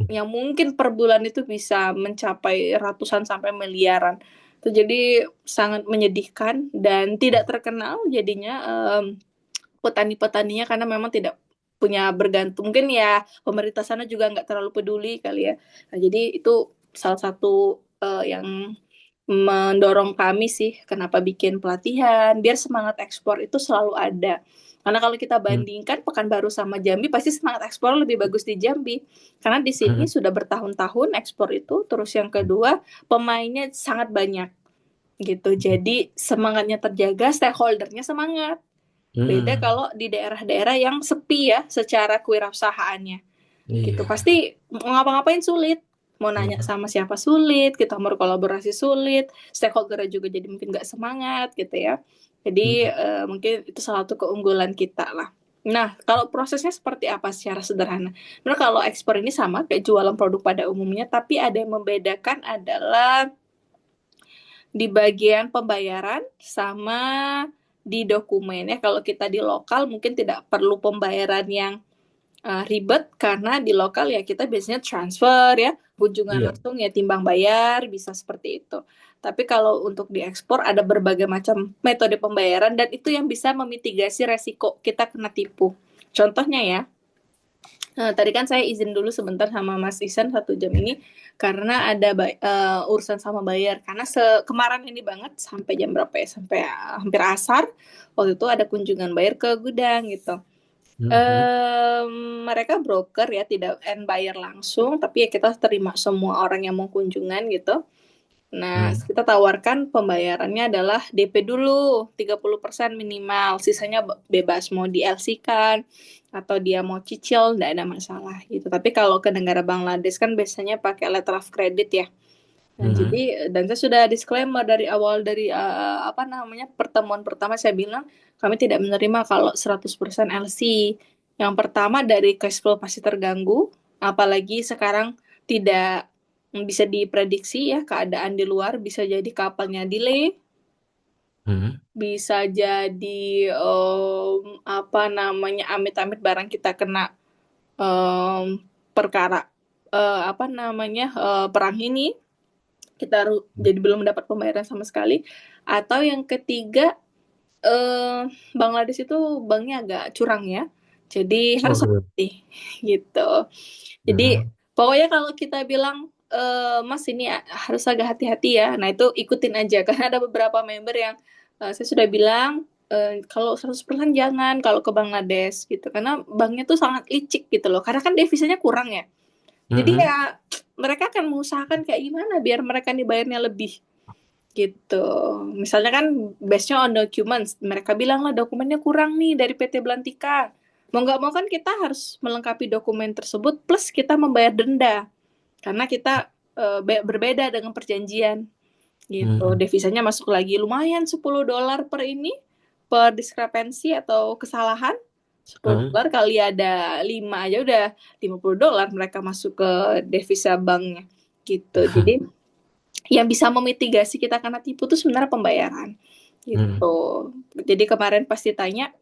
yang mungkin per bulan itu bisa mencapai ratusan sampai miliaran. Itu jadi sangat menyedihkan dan tidak terkenal jadinya petani-petaninya karena memang tidak punya bergantung. Mungkin ya pemerintah sana juga nggak terlalu peduli kali ya. Nah, jadi itu salah satu yang mendorong kami sih kenapa bikin pelatihan biar semangat ekspor itu selalu ada. Karena kalau kita Hmm. bandingkan Pekanbaru sama Jambi pasti semangat ekspor lebih bagus di Jambi. Karena di sini Hmm. sudah bertahun-tahun ekspor itu, terus yang kedua pemainnya sangat banyak gitu. Jadi semangatnya terjaga, stakeholdernya semangat. Beda Hmm. kalau di daerah-daerah yang sepi ya secara kewirausahaannya gitu. Iya. Pasti mau ngapa-ngapain sulit. Mau nanya Hmm. sama siapa sulit, kita mau berkolaborasi sulit, stakeholder juga jadi mungkin nggak semangat gitu ya. Jadi Hmm. mungkin itu salah satu keunggulan kita lah. Nah, kalau prosesnya seperti apa secara sederhana? Nah, kalau ekspor ini sama kayak jualan produk pada umumnya, tapi ada yang membedakan adalah di bagian pembayaran sama di dokumen ya. Kalau kita di lokal mungkin tidak perlu pembayaran yang ribet karena di lokal ya kita biasanya transfer ya, kunjungan Iya. langsung ya timbang bayar bisa seperti itu. Tapi kalau untuk diekspor ada berbagai macam metode pembayaran dan itu yang bisa memitigasi resiko kita kena tipu. Contohnya ya, tadi kan saya izin dulu sebentar sama Mas Isan 1 jam ini karena ada urusan sama bayar. Karena kemarin ini banget sampai jam berapa ya? Sampai hampir asar. Waktu itu ada kunjungan bayar ke gudang gitu. Hmm. Mereka broker ya, tidak end buyer langsung, tapi ya kita terima semua orang yang mau kunjungan gitu. Nah, Hmm. kita tawarkan pembayarannya adalah DP dulu, 30% minimal, sisanya bebas mau di LC kan, atau dia mau cicil, nggak ada masalah gitu. Tapi kalau ke negara Bangladesh kan biasanya pakai letter of credit ya. Nah, Hmm. jadi dan saya sudah disclaimer dari awal dari apa namanya pertemuan pertama saya bilang kami tidak menerima kalau 100% LC. Yang pertama dari cash flow pasti terganggu, apalagi sekarang tidak bisa diprediksi ya keadaan di luar bisa jadi kapalnya delay, Hmm. bisa jadi apa namanya amit-amit barang kita kena perkara apa namanya perang ini kita jadi belum mendapat pembayaran sama sekali. Atau yang ketiga, Bangladesh itu banknya agak curang ya. Jadi Oh, harus gitu. hati gitu. Jadi Hmm. pokoknya kalau kita bilang Mas ini harus agak hati-hati ya. Nah itu ikutin aja karena ada beberapa member yang saya sudah bilang kalau 100% jangan kalau ke Bangladesh gitu karena banknya tuh sangat licik gitu loh. Karena kan devisanya kurang ya. Jadi Hmm. ya mereka akan mengusahakan kayak gimana biar mereka dibayarnya lebih gitu. Misalnya kan based-nya on documents, mereka bilang lah dokumennya kurang nih dari PT Belantika. Mau nggak mau kan kita harus melengkapi dokumen tersebut plus kita membayar denda karena kita berbeda dengan perjanjian gitu. Hmm. Devisanya masuk lagi lumayan $10 per ini per diskrepensi atau kesalahan. sepuluh Hmm. dolar kali ada 5 aja udah $50 mereka masuk ke devisa banknya gitu. Jadi yang bisa memitigasi kita kena tipu itu sebenarnya pembayaran Hmm. gitu. Jadi kemarin pasti tanya,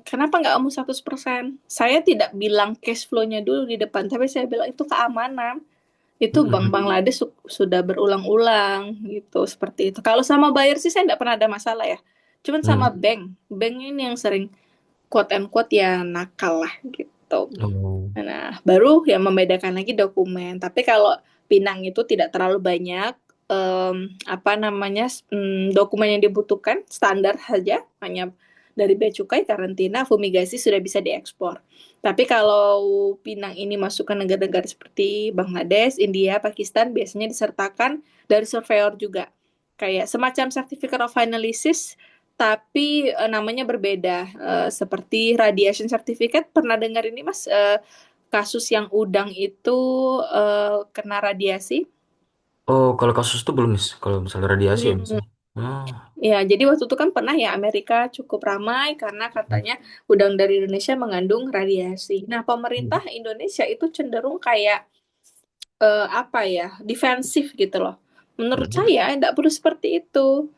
kenapa nggak kamu 100%? Saya tidak bilang cash flow-nya dulu di depan, tapi saya bilang itu keamanan. Itu Bank Hmm. Bangladesh sudah berulang-ulang gitu seperti itu. Kalau sama buyer sih saya nggak pernah ada masalah ya. Cuman sama Hmm. bank ini yang sering quote and quote ya nakal lah gitu. Oh. Nah, baru yang membedakan lagi dokumen. Tapi kalau Pinang itu tidak terlalu banyak apa namanya dokumen yang dibutuhkan standar saja, hanya dari bea cukai, karantina, fumigasi sudah bisa diekspor. Tapi kalau pinang ini masuk ke negara-negara seperti Bangladesh, India, Pakistan, biasanya disertakan dari surveyor juga. Kayak semacam certificate of analysis, tapi namanya berbeda. Seperti radiation certificate, pernah dengar ini Mas? Kasus yang udang itu kena radiasi. Oh, kalau kasus itu belum, Miss. Kalau misalnya radiasi ya, Miss. Hmm. Oh. Ya, jadi waktu itu kan pernah ya Amerika cukup ramai karena katanya udang dari Indonesia mengandung radiasi. Nah, pemerintah Indonesia itu cenderung kayak apa ya, defensif gitu loh. Menurut Mm-mm. saya tidak perlu seperti itu.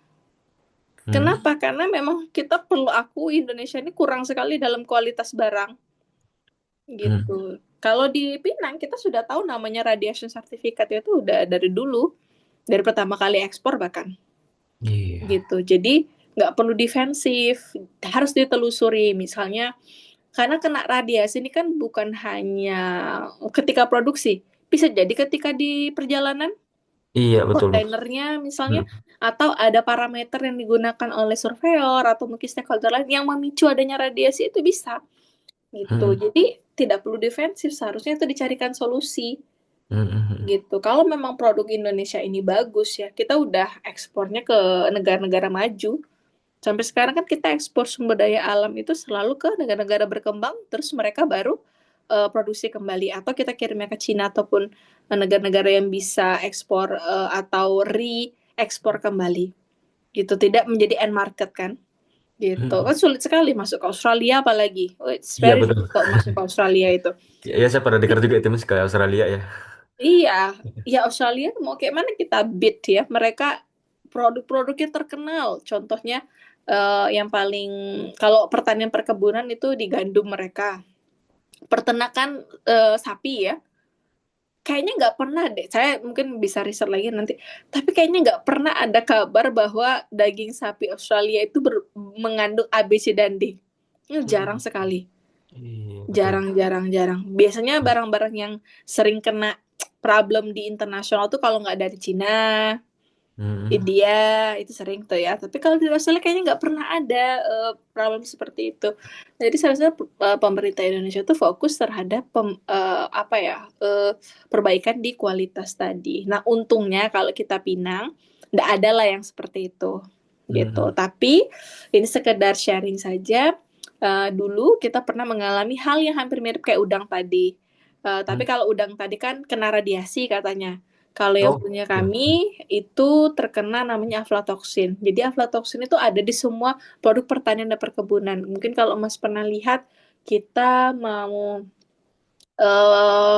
Mm. Kenapa? Karena memang kita perlu akui Indonesia ini kurang sekali dalam kualitas barang Mm. gitu. Kalau di Pinang kita sudah tahu namanya radiation certificate itu udah dari dulu, dari pertama kali ekspor bahkan. Iya. Gitu. Jadi nggak perlu defensif, harus ditelusuri. Misalnya karena kena radiasi ini kan bukan hanya ketika produksi, bisa jadi ketika di perjalanan Iya, betul, Miss. kontainernya misalnya, Mm. atau ada parameter yang digunakan oleh surveyor atau mungkin stakeholder lain yang memicu adanya radiasi itu bisa gitu. Mm. Jadi tidak perlu defensif, seharusnya itu dicarikan solusi Mm. gitu. Kalau memang produk Indonesia ini bagus ya, kita udah ekspornya ke negara-negara maju. Sampai sekarang kan kita ekspor sumber daya alam itu selalu ke negara-negara berkembang, terus mereka baru produksi kembali atau kita kirimnya ke Cina ataupun negara-negara yang bisa ekspor atau re-ekspor kembali. Gitu, tidak menjadi end market kan. Gitu. Mm. Kan sulit sekali masuk ke Australia apalagi. Oh, it's Iya, very betul. difficult masuk ke Australia itu. Ya, ya, saya pernah dengar juga itu, Miss, ke Australia ya. Iya, ya Australia mau kayak mana kita beat ya. Mereka produk-produknya terkenal. Contohnya yang paling kalau pertanian perkebunan itu di gandum mereka. Peternakan sapi ya. Kayaknya nggak pernah deh. Saya mungkin bisa riset lagi nanti. Tapi kayaknya nggak pernah ada kabar bahwa daging sapi Australia itu mengandung A, B, C, dan D. Ini jarang Mm. sekali. Iya, betul. Jarang, jarang, jarang. Biasanya barang-barang yang sering kena problem di internasional tuh kalau nggak dari Cina, Mm. India, itu sering tuh ya. Tapi kalau di Australia kayaknya nggak pernah ada problem seperti itu. Jadi seharusnya pemerintah Indonesia tuh fokus terhadap apa ya, perbaikan di kualitas tadi. Nah, untungnya kalau kita Pinang, nggak ada lah yang seperti itu. Gitu. Mm. Tapi ini sekedar sharing saja. Dulu kita pernah mengalami hal yang hampir mirip kayak udang tadi. Tapi Mm. kalau udang tadi kan kena radiasi katanya. Kalau yang Oh, punya iya. kami itu terkena namanya aflatoksin. Jadi aflatoksin itu ada di semua produk pertanian dan perkebunan. Mungkin kalau Mas pernah lihat kita mau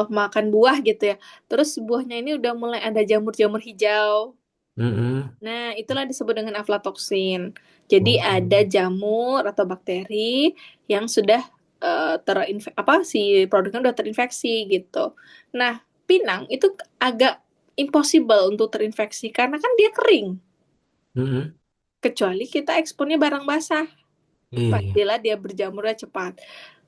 makan buah gitu ya. Terus buahnya ini udah mulai ada jamur-jamur hijau. Mm. Nah, itulah disebut dengan aflatoksin. Jadi Oh. ada jamur atau bakteri yang sudah apa si produknya udah terinfeksi gitu. Nah, pinang itu agak impossible untuk terinfeksi karena kan dia kering. Mm. Kecuali kita ekspornya barang basah. Iya. Pastilah dia berjamurnya cepat.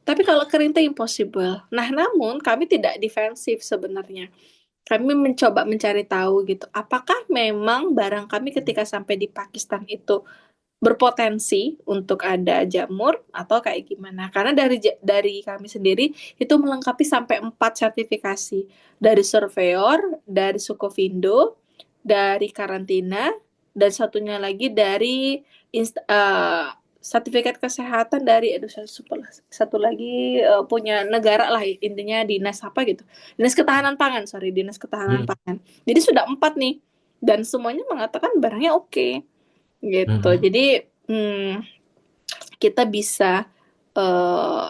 Tapi kalau kering itu impossible. Nah, namun kami tidak defensif sebenarnya. Kami mencoba mencari tahu gitu, apakah memang barang kami ketika sampai di Pakistan itu berpotensi untuk ada jamur atau kayak gimana? Karena dari kami sendiri itu melengkapi sampai 4 sertifikasi dari surveyor, dari Sukovindo, dari karantina, dan satunya lagi dari sertifikat kesehatan dari satu lagi punya negara lah intinya dinas apa gitu, dinas ketahanan pangan, sorry, dinas ketahanan Mm. pangan. Jadi sudah 4 nih dan semuanya mengatakan barangnya oke gitu. Mm. Jadi kita bisa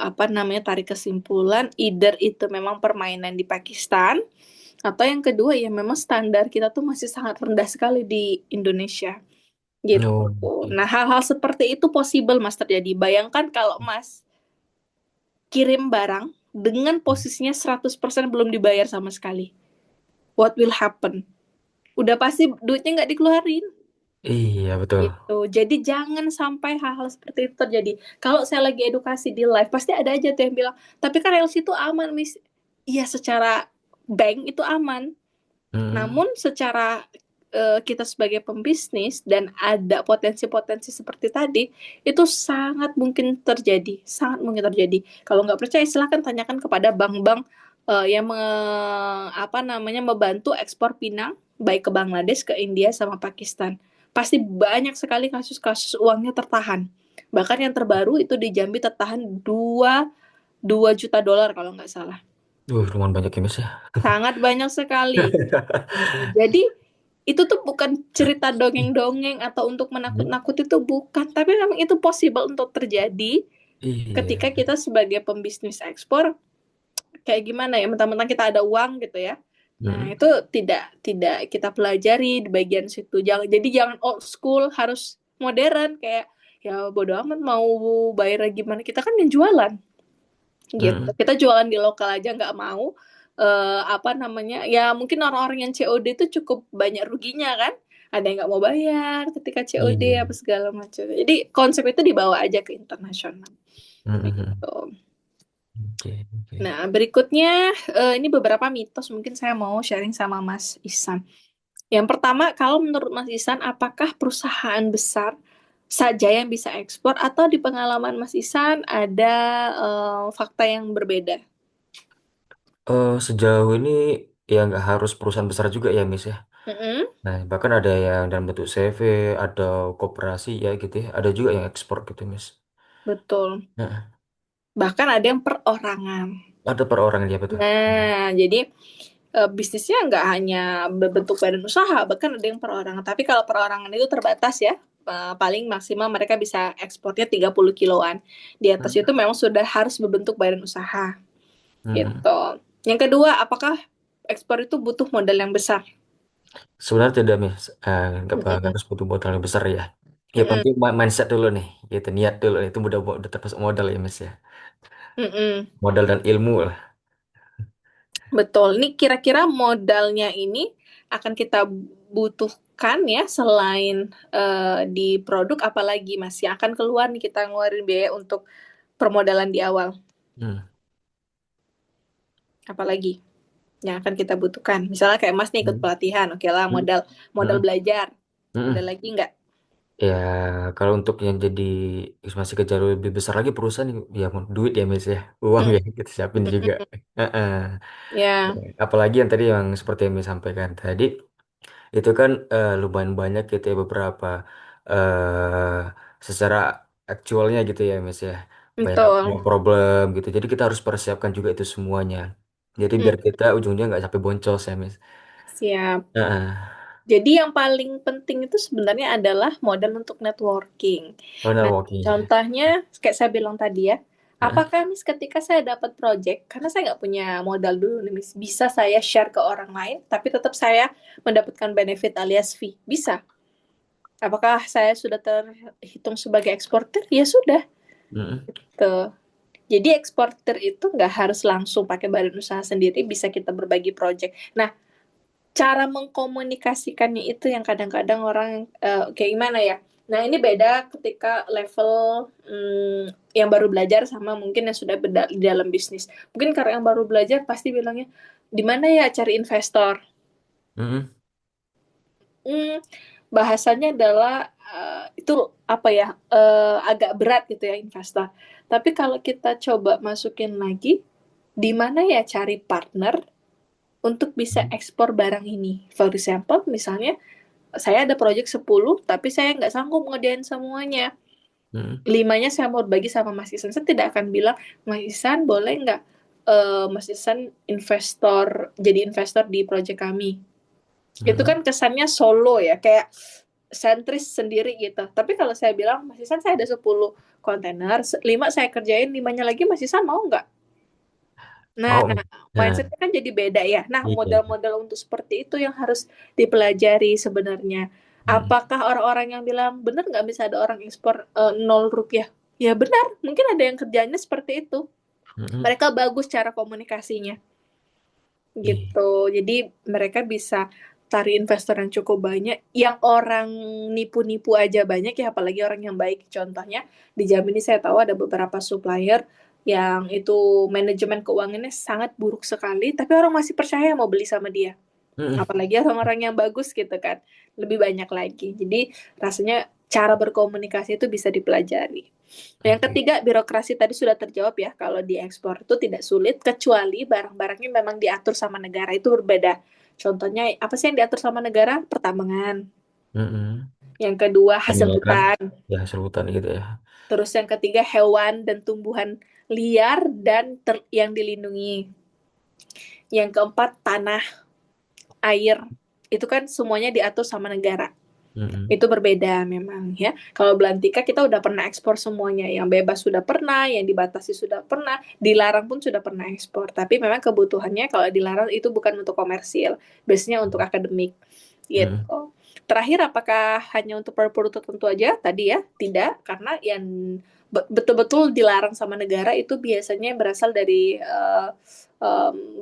apa namanya tarik kesimpulan either itu memang permainan di Pakistan atau yang kedua ya memang standar kita tuh masih sangat rendah sekali di Indonesia gitu. Oh, iya. Nah, hal-hal seperti itu possible Mas terjadi. Bayangkan kalau Mas kirim barang dengan posisinya 100% belum dibayar sama sekali. What will happen? Udah pasti duitnya nggak dikeluarin. Iya, betul. Gitu. Jadi jangan sampai hal-hal seperti itu terjadi. Kalau saya lagi edukasi di live, pasti ada aja tuh yang bilang, tapi kan LC itu aman, Miss. Iya, secara bank itu aman. Mm. Namun secara kita sebagai pembisnis dan ada potensi-potensi seperti tadi, itu sangat mungkin terjadi, sangat mungkin terjadi. Kalau nggak percaya, silahkan tanyakan kepada bank-bank yang apa namanya membantu ekspor pinang, baik ke Bangladesh, ke India, sama Pakistan. Pasti banyak sekali kasus-kasus uangnya tertahan. Bahkan yang terbaru itu di Jambi tertahan 2 juta dolar kalau nggak salah. Lumayan banyak ya Mas ya. Sangat banyak sekali. Jadi itu tuh bukan cerita dongeng-dongeng atau untuk menakut-nakuti, itu bukan, tapi memang itu possible untuk terjadi Iya. ketika kita sebagai pembisnis ekspor. Kayak gimana ya, mentang-mentang kita ada uang gitu ya. Nah, Mm. itu tidak kita pelajari di bagian situ. Jangan old school, harus modern kayak ya bodo amat mau bayar gimana, kita kan yang jualan gitu. Mm. Kita jualan di lokal aja nggak mau apa namanya, ya mungkin orang-orang yang COD itu cukup banyak ruginya kan, ada yang nggak mau bayar ketika COD Iya. apa segala macam. Jadi konsep itu dibawa aja ke internasional Mm-mm. gitu. Oke, oke. Nah, berikutnya ini beberapa mitos mungkin saya mau sharing sama Mas Ihsan. Yang pertama, kalau menurut Mas Ihsan, apakah perusahaan besar saja yang bisa ekspor, atau di pengalaman Mas Ihsan ada fakta yang berbeda? Sejauh ini ya nggak harus perusahaan besar juga ya, Miss ya. Mm-mm, Nah, bahkan ada yang dalam bentuk CV, ada koperasi ya gitu ya. Ada juga yang ekspor gitu, Miss. betul. Nah, Bahkan ada yang perorangan. ada per orang ya betul. Nah, jadi bisnisnya nggak hanya berbentuk badan usaha, bahkan ada yang perorangan. Tapi kalau perorangan itu terbatas ya, paling maksimal mereka bisa ekspornya 30 kiloan. Di atas Hmm. itu memang sudah harus berbentuk badan usaha, Hmm. gitu. Yang kedua, apakah ekspor itu butuh modal yang besar? Sebenarnya tidak, Miss. Nggak Mm-mm. harus butuh modal yang besar ya. Ya Mm-mm. penting mindset dulu nih, gitu niat dulu itu udah termasuk modal ya, Miss ya. Mm-mm. Modal dan ilmu lah. Betul. Ini kira-kira modalnya ini akan kita butuhkan ya, selain di produk, apalagi Mas yang akan keluar nih, kita ngeluarin biaya untuk permodalan di awal. Hmm. Apalagi yang akan kita butuhkan. Misalnya kayak Mas nih ikut Hmm. pelatihan, oke lah, Hmm. modal modal Hmm. belajar. Ada Hmm. lagi nggak? Ya, kalau untuk yang jadi ekspansi ke jalur lebih besar lagi perusahaan ya duit ya Miss ya, uang Hmm. ya kita siapin juga. Heeh. Ya, Apalagi yang tadi yang seperti yang Miss sampaikan tadi, itu kan lumayan banyak gitu ya beberapa eh secara aktualnya gitu ya Miss ya, banyak betul. problem gitu. Jadi kita harus persiapkan juga itu semuanya. Jadi Hmm, biar kita ujungnya nggak sampai boncos ya Miss. siap. Heeh. Jadi yang paling penting itu sebenarnya adalah modal untuk networking. Owner Nah, walking ya. contohnya kayak saya bilang tadi ya, Heeh. apakah Miss ketika saya dapat project, karena saya nggak punya modal dulu nih Miss, bisa saya share ke orang lain, tapi tetap saya mendapatkan benefit alias fee? Bisa. Apakah saya sudah terhitung sebagai eksportir? Ya sudah. Heeh. Tuh. Jadi eksportir itu nggak harus langsung pakai badan usaha sendiri, bisa kita berbagi project. Nah, cara mengkomunikasikannya itu yang kadang-kadang orang kayak gimana ya? Nah, ini beda ketika level yang baru belajar sama mungkin yang sudah di dalam bisnis. Mungkin karena yang baru belajar pasti bilangnya, di mana ya cari investor? Heeh. Hmm, bahasanya adalah itu apa ya, agak berat gitu ya investor. Tapi kalau kita coba masukin lagi, di mana ya cari partner untuk bisa ekspor barang ini? For example, misalnya saya ada project 10, tapi saya nggak sanggup ngerjain semuanya. Heeh. 5-nya saya mau bagi sama Mas Isan. Saya tidak akan bilang, Mas Isan boleh nggak Mas Isan jadi investor di project kami. Itu Heeh. kan kesannya solo ya, kayak sentris sendiri gitu. Tapi kalau saya bilang, Mas Isan saya ada 10 kontainer, 5 saya kerjain, 5-nya lagi Mas Isan mau nggak? Nah, Mau. Nah, mindsetnya kan jadi beda ya. Nah, iya. modal-modal untuk seperti itu yang harus dipelajari sebenarnya. Mm. Apakah orang-orang yang bilang, benar nggak bisa ada orang ekspor 0 rupiah? Ya benar, mungkin ada yang kerjanya seperti itu. Mm-mm. Mereka bagus cara komunikasinya. Ih. Gitu. Jadi mereka bisa tarik investor yang cukup banyak, yang orang nipu-nipu aja banyak ya, apalagi orang yang baik. Contohnya di Jambi ini saya tahu ada beberapa supplier yang itu manajemen keuangannya sangat buruk sekali, tapi orang masih percaya mau beli sama dia. Mm-mm. Apalagi orang-orang yang bagus gitu kan, lebih banyak lagi. Jadi rasanya cara berkomunikasi itu bisa dipelajari. Yang Oke. ketiga, birokrasi tadi sudah terjawab ya. Kalau di ekspor itu tidak sulit, kecuali barang-barangnya memang diatur sama negara, itu berbeda. Contohnya, apa sih yang diatur sama negara? Pertambangan. Mm-mm. Yang kedua, hasil Peningkatan hutan. ya sebutan gitu ya. Terus yang ketiga, hewan dan tumbuhan liar dan yang dilindungi. Yang keempat, tanah, air. Itu kan semuanya diatur sama negara. Mm-mm. Itu berbeda memang ya. Kalau belantika kita udah pernah ekspor semuanya, yang bebas sudah pernah, yang dibatasi sudah pernah, dilarang pun sudah pernah ekspor. Tapi memang kebutuhannya kalau dilarang itu bukan untuk komersil, biasanya untuk akademik Mm-mm. gitu. Terakhir, apakah hanya untuk produk tertentu aja? Tadi ya, tidak, karena yang betul-betul dilarang sama negara itu biasanya berasal dari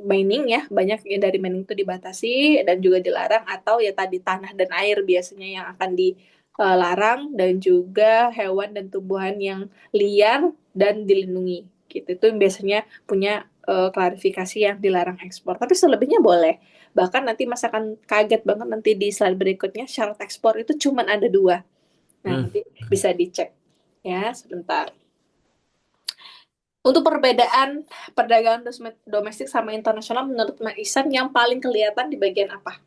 mining ya, banyak yang dari mining itu dibatasi dan juga dilarang, atau ya tadi tanah dan air biasanya yang akan dilarang, dan juga hewan dan tumbuhan yang liar dan dilindungi gitu, itu biasanya punya klarifikasi yang dilarang ekspor, tapi selebihnya boleh. Bahkan nanti Mas akan kaget banget nanti di slide berikutnya, syarat ekspor itu cuma ada dua. Nah, Mm. nanti bisa dicek ya sebentar. Untuk perbedaan perdagangan domestik sama internasional menurut Mas Isan yang paling kelihatan di bagian apa?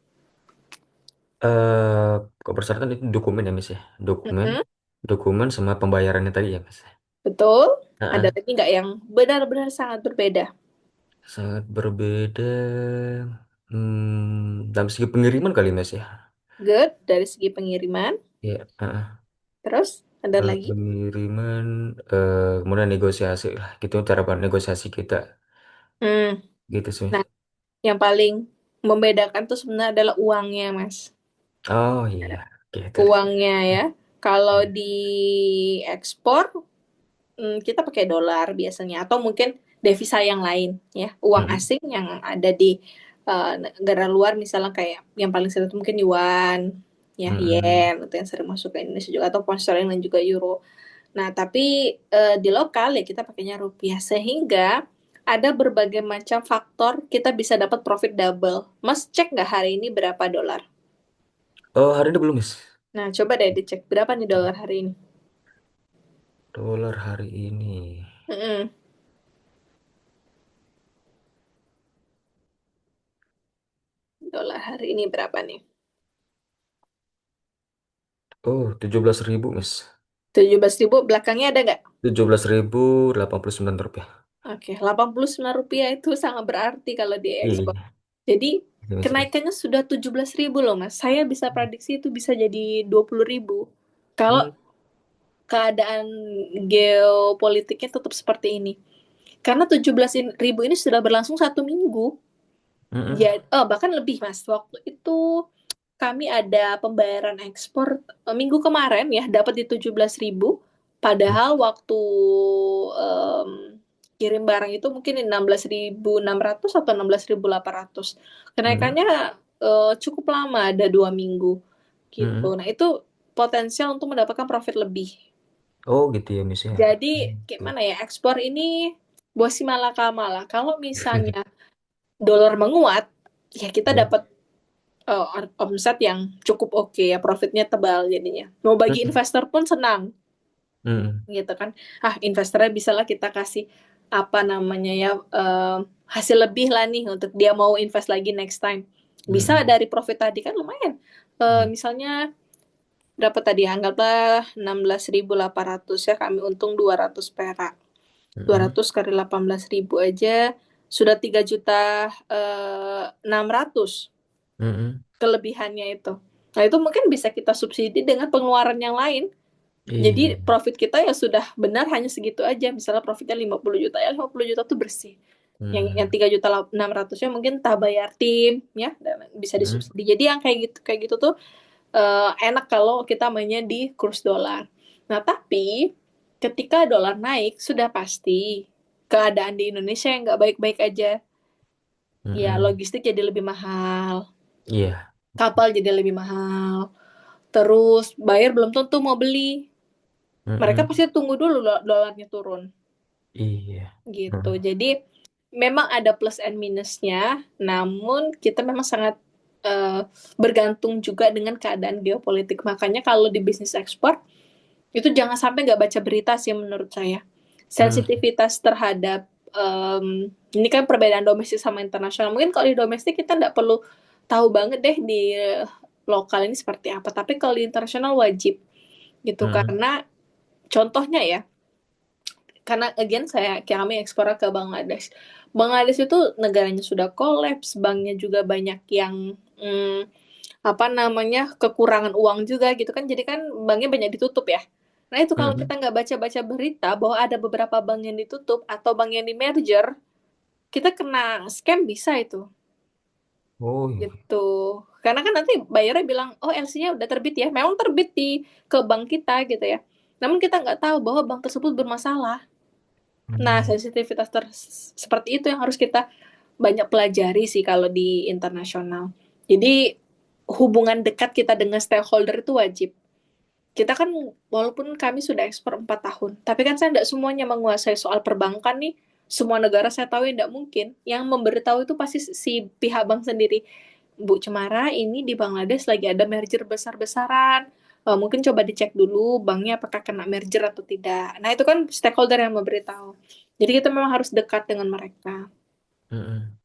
Kok persyaratan itu dokumen ya Mas ya? Dokumen, Mm-mm, dokumen sama pembayarannya tadi ya Mas. betul. Ada Heeh. lagi nggak yang benar-benar sangat berbeda? Sangat berbeda. Dalam segi pengiriman kali Mas ya. Good, dari segi pengiriman. Ya, heeh. Terus ada Kalau lagi? pengiriman, kemudian negosiasi lah, gitu cara negosiasi kita, Hmm. gitu sih. Nah, yang paling membedakan tuh sebenarnya adalah uangnya, Mas. Oh iya, gitu. Uangnya ya. Kalau di ekspor, kita pakai dolar biasanya, atau mungkin devisa yang lain ya, uang Mm-mm. asing yang ada di negara luar, misalnya kayak yang paling sering itu mungkin yuan ya, Mm-mm. yen itu yang sering masuk ke Indonesia juga, atau pound sterling dan juga euro. Nah tapi di lokal ya kita pakainya rupiah, sehingga ada berbagai macam faktor kita bisa dapat profit double. Mas cek nggak hari ini berapa dolar? Oh hari ini belum Mas. Nah coba deh dicek berapa nih dolar hari ini. Dolar hari ini. Mm-mm. Dolar hari ini berapa nih? Oh 17.000 Mas. 17.000, belakangnya ada nggak? 17.089 rupiah. Oke, 89 rupiah itu sangat berarti kalau di ekspor. Iya, Jadi gitu, Mas. kenaikannya sudah 17.000 loh Mas. Saya bisa prediksi itu bisa jadi 20.000. Kalau Hmm. keadaan geopolitiknya tetap seperti ini. Karena 17.000 ini sudah berlangsung 1 minggu. Mm-mm. Ya, bahkan lebih Mas. Waktu itu kami ada pembayaran ekspor minggu kemarin ya, dapat di 17.000. Padahal waktu em, kirim barang itu mungkin di 16.600 atau 16.800. Mm-mm. Kenaikannya cukup lama, ada 2 minggu gitu. Mm-mm. Nah itu potensial untuk mendapatkan profit lebih. Oh gitu ya Mas ya. Jadi Oke. gimana ya, ekspor ini buah si malakama lah. Kalau misalnya dolar menguat, ya kita Ya. dapat omset yang cukup oke ya, profitnya tebal jadinya. Mau bagi Mm-mm. investor pun senang Mm-mm. gitu kan. Investornya bisa lah kita kasih apa namanya ya, hasil lebih lah nih untuk dia mau invest lagi next time. Bisa Mm-mm. dari profit tadi kan lumayan. Misalnya berapa tadi, anggaplah 16.800 ya, kami untung 200 perak. dua Mm-mm. ratus kali 18.000 aja sudah 3.600.000 Mm-mm. kelebihannya itu. Nah, itu mungkin bisa kita subsidi dengan pengeluaran yang lain. Iya. Jadi profit kita ya sudah benar hanya segitu aja. Misalnya profitnya 50 juta, ya 50 juta tuh bersih. Yang Mm. 3.600.000 mungkin tak bayar tim ya, dan bisa Mm. disubsidi. Jadi yang kayak gitu tuh enak kalau kita mainnya di kurs dolar. Nah, tapi ketika dolar naik sudah pasti keadaan di Indonesia yang nggak baik-baik aja. Ya, Mm-mm. logistik jadi lebih mahal, Iya. kapal jadi lebih mahal. Terus buyer belum tentu mau beli. Mereka Mm-mm. pasti tunggu dulu dolarnya turun Iya. gitu. Mm. Jadi memang ada plus and minusnya, namun kita memang sangat eh, bergantung juga dengan keadaan geopolitik. Makanya kalau di bisnis ekspor itu jangan sampai nggak baca berita sih menurut saya. Hmm. Sensitivitas terhadap ini kan perbedaan domestik sama internasional. Mungkin kalau di domestik kita nggak perlu tahu banget deh di lokal ini seperti apa. Tapi kalau di internasional wajib gitu Hmm. karena contohnya ya, karena again kami ekspor ke Bangladesh. Bangladesh itu negaranya sudah kolaps, banknya juga banyak yang apa namanya kekurangan uang juga gitu kan. Jadi kan banknya banyak ditutup ya. Nah itu kalau Hmm. kita nggak baca-baca berita bahwa ada beberapa bank yang ditutup atau bank yang di merger, kita kena scam bisa itu Oh iya. gitu. Karena kan nanti bayarnya bilang, oh LC-nya udah terbit ya. Memang terbit di ke bank kita gitu ya. Namun kita nggak tahu bahwa bank tersebut bermasalah. Nah, Hmm. sensitivitas seperti itu yang harus kita banyak pelajari sih kalau di internasional. Jadi hubungan dekat kita dengan stakeholder itu wajib. Kita kan walaupun kami sudah ekspor 4 tahun, tapi kan saya tidak semuanya menguasai soal perbankan nih. Semua negara saya tahu tidak mungkin. Yang memberitahu itu pasti si pihak bank sendiri. Bu Cemara, ini di Bangladesh lagi ada merger besar-besaran. Mungkin coba dicek dulu banknya apakah kena merger atau tidak. Nah, itu kan stakeholder yang memberitahu. Jadi kita memang harus dekat dengan mereka. Hmm.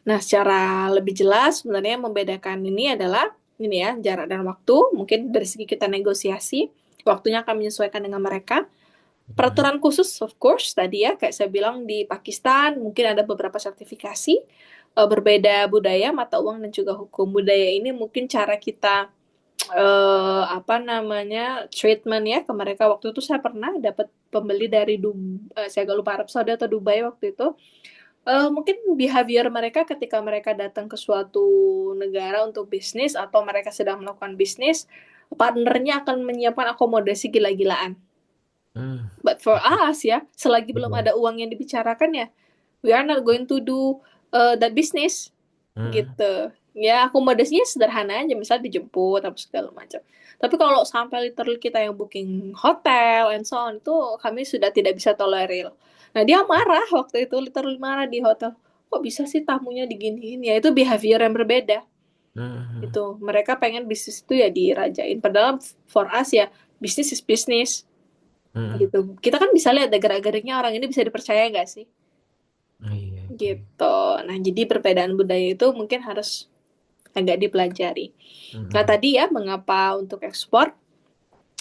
Nah, secara lebih jelas sebenarnya yang membedakan ini adalah ini ya, jarak dan waktu. Mungkin dari segi kita negosiasi, waktunya akan menyesuaikan dengan mereka. Hmm. Peraturan khusus, of course, tadi ya, kayak saya bilang di Pakistan, mungkin ada beberapa sertifikasi, berbeda budaya, mata uang, dan juga hukum. Budaya ini mungkin cara kita, apa namanya, treatment ya ke mereka. Waktu itu saya pernah dapat pembeli dari, saya agak lupa Arab Saudi atau Dubai waktu itu. Mungkin behavior mereka ketika mereka datang ke suatu negara untuk bisnis atau mereka sedang melakukan bisnis, partnernya akan menyiapkan akomodasi gila-gilaan. Hmm. But for us ya, selagi belum Iya. ada uang yang dibicarakan ya, we are not going to do that business Hmm. gitu. Ya akomodasinya sederhana aja, misal dijemput apa segala macam. Tapi kalau sampai literally kita yang booking hotel and so on itu kami sudah tidak bisa tolerir. Nah dia marah waktu itu, literally marah di hotel. Kok bisa sih tamunya diginiin? Ya itu behavior yang berbeda. Hmm. Itu mereka pengen bisnis itu ya dirajain. Padahal for us ya bisnis is business Hmm. gitu. Kita kan bisa lihat gerak-geriknya orang ini bisa dipercaya nggak sih? Iya, iya. Gitu. Nah, jadi perbedaan budaya itu mungkin harus agak dipelajari. Nah, Hmm. tadi ya, mengapa untuk ekspor?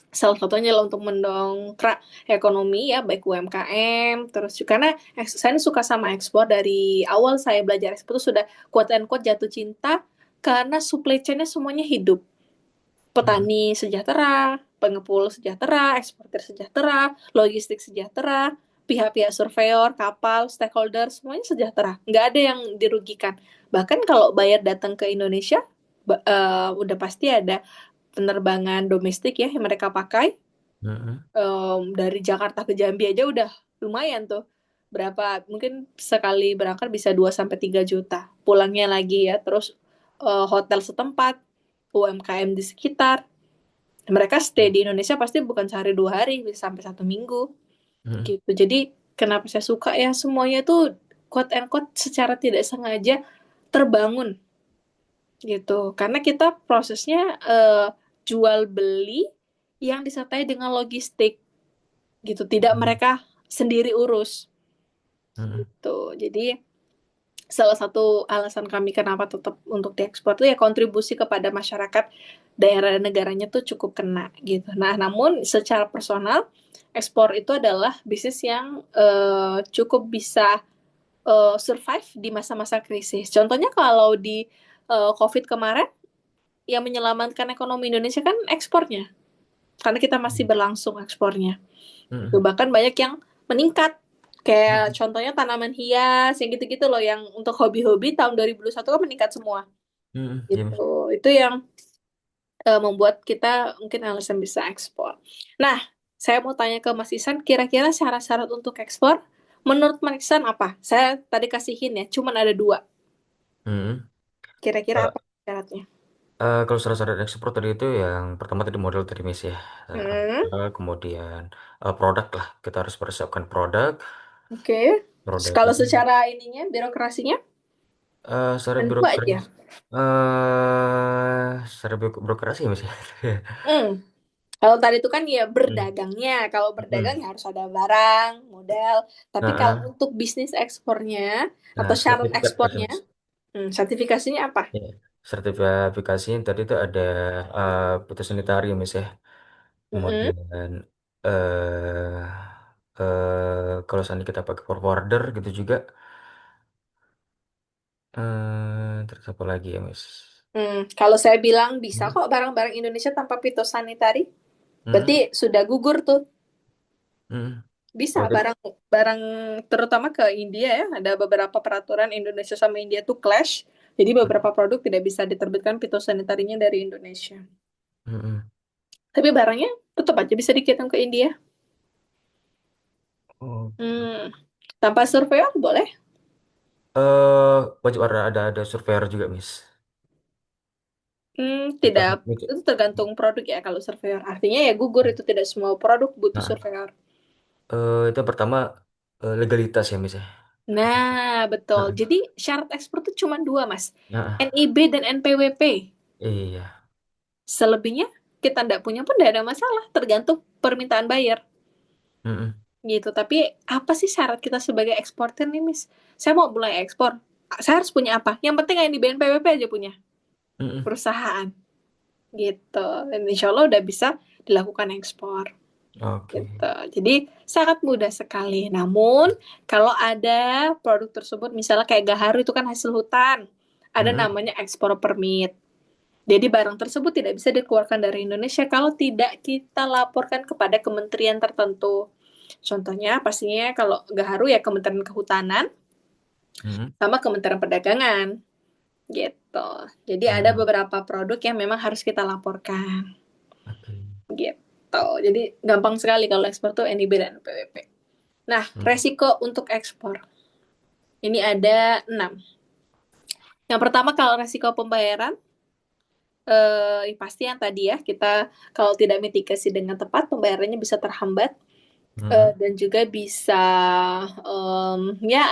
Salah satunya adalah untuk mendongkrak ekonomi ya, baik UMKM, terus juga karena saya suka sama ekspor dari awal saya belajar ekspor itu sudah quote and quote jatuh cinta karena supply chain-nya semuanya hidup. Hmm. Petani sejahtera, pengepul sejahtera, eksportir sejahtera, logistik sejahtera, pihak-pihak surveyor, kapal, stakeholder, semuanya sejahtera. Nggak ada yang dirugikan. Bahkan kalau bayar datang ke Indonesia, udah pasti ada penerbangan domestik ya yang mereka pakai. Hmm. Dari Jakarta ke Jambi aja udah lumayan tuh. Berapa, mungkin sekali berangkat bisa 2 sampai 3 juta. Pulangnya lagi ya, terus hotel setempat, UMKM di sekitar, mereka stay di Indonesia pasti bukan sehari 2 hari, bisa sampai 1 minggu Hmm. gitu. Jadi kenapa saya suka ya semuanya tuh quote and quote secara tidak sengaja terbangun gitu. Karena kita prosesnya jual beli yang disertai dengan logistik gitu. Tidak Hmm. mereka sendiri urus Hmm. gitu. Jadi salah satu alasan kami kenapa tetap untuk diekspor itu ya kontribusi kepada masyarakat daerah dan negaranya tuh cukup kena gitu. Nah, namun secara personal ekspor itu adalah bisnis yang cukup bisa survive di masa-masa krisis. Contohnya kalau di COVID kemarin yang menyelamatkan ekonomi Indonesia kan ekspornya, karena kita masih berlangsung ekspornya. Itu Hmm. bahkan banyak yang meningkat. Kayak Hmm. contohnya tanaman hias, yang gitu-gitu loh, yang untuk hobi-hobi tahun 2021 kan meningkat semua. Hmm. Iya, Mas. Gitu. Itu yang membuat kita mungkin alasan bisa ekspor. Nah, saya mau tanya ke Mas Isan, kira-kira syarat-syarat untuk ekspor, menurut Mas Isan apa? Saya tadi kasihin ya, cuman ada dua. Hmm. Kira-kira Eh, apa syaratnya? kalau syarat-syarat ekspor tadi itu yang pertama tadi model tadi Miss ya. Hmm, Kemudian produk lah. Kita harus persiapkan produk. oke. Produk Kalau itu. secara ininya, birokrasinya? Secara Tentu aja. birokrasi, birokrasi Mas ya. Hmm. Kalau tadi itu kan ya Hmm. berdagangnya. Kalau berdagang Hmm. ya harus ada barang, modal. Tapi kalau Nah, untuk bisnis ekspornya nah, atau syarat sertifikat tadi ekspornya, Mas. sertifikasinya apa? Ya, sertifikasi yang tadi itu ada fitosanitarium Mas ya. Mm-mm. Kemudian eh kalau seandainya kita pakai forwarder gitu juga. Terus apa lagi ya Mas? Kalau saya bilang bisa Hmm. kok barang-barang Indonesia tanpa fitosanitari, Hmm. berarti sudah gugur tuh. Hmm. Bisa Oh, barang barang terutama ke India ya, ada beberapa peraturan Indonesia sama India tuh clash. Jadi beberapa produk tidak bisa diterbitkan fitosanitarinya dari Indonesia. hmm. Tapi barangnya tetap aja bisa dikirim ke India. Oh. Hmm, tanpa surveyor boleh? Wajib ada surveyor juga, Miss. Tidak, Tetap gitu. itu tergantung produk ya kalau surveyor. Artinya ya gugur itu tidak semua produk butuh Nah, surveyor. itu yang pertama legalitas ya, Miss ya. Nah, betul. Nah, Jadi syarat ekspor tuh cuma dua, Mas. nah, NIB dan NPWP. iya. Selebihnya kita tidak punya pun tidak ada masalah, tergantung permintaan buyer. Mm-mm, Gitu. Tapi apa sih syarat kita sebagai eksportir nih, Miss? Saya mau mulai ekspor. Saya harus punya apa? Yang penting NIB dan NPWP aja punya. mm-mm. Perusahaan. Gitu. Dan insya Allah udah bisa dilakukan ekspor. Oke. Gitu. Jadi sangat mudah sekali. Namun kalau ada produk tersebut misalnya kayak gaharu itu kan hasil hutan, ada Mm-mm, namanya ekspor permit. Jadi barang tersebut tidak bisa dikeluarkan dari Indonesia kalau tidak kita laporkan kepada kementerian tertentu. Contohnya pastinya kalau gaharu ya Kementerian Kehutanan mm-mm. sama Kementerian Perdagangan gitu. Jadi ada Oh, beberapa produk yang memang harus kita laporkan oke. gitu. Jadi gampang sekali kalau ekspor tuh NIB dan PWP. Nah, Mm, resiko untuk ekspor. Ini ada 6. Yang pertama kalau resiko pembayaran, pasti yang tadi ya, kita kalau tidak mitigasi dengan tepat, pembayarannya bisa terhambat, mm-mm, dan juga bisa, ya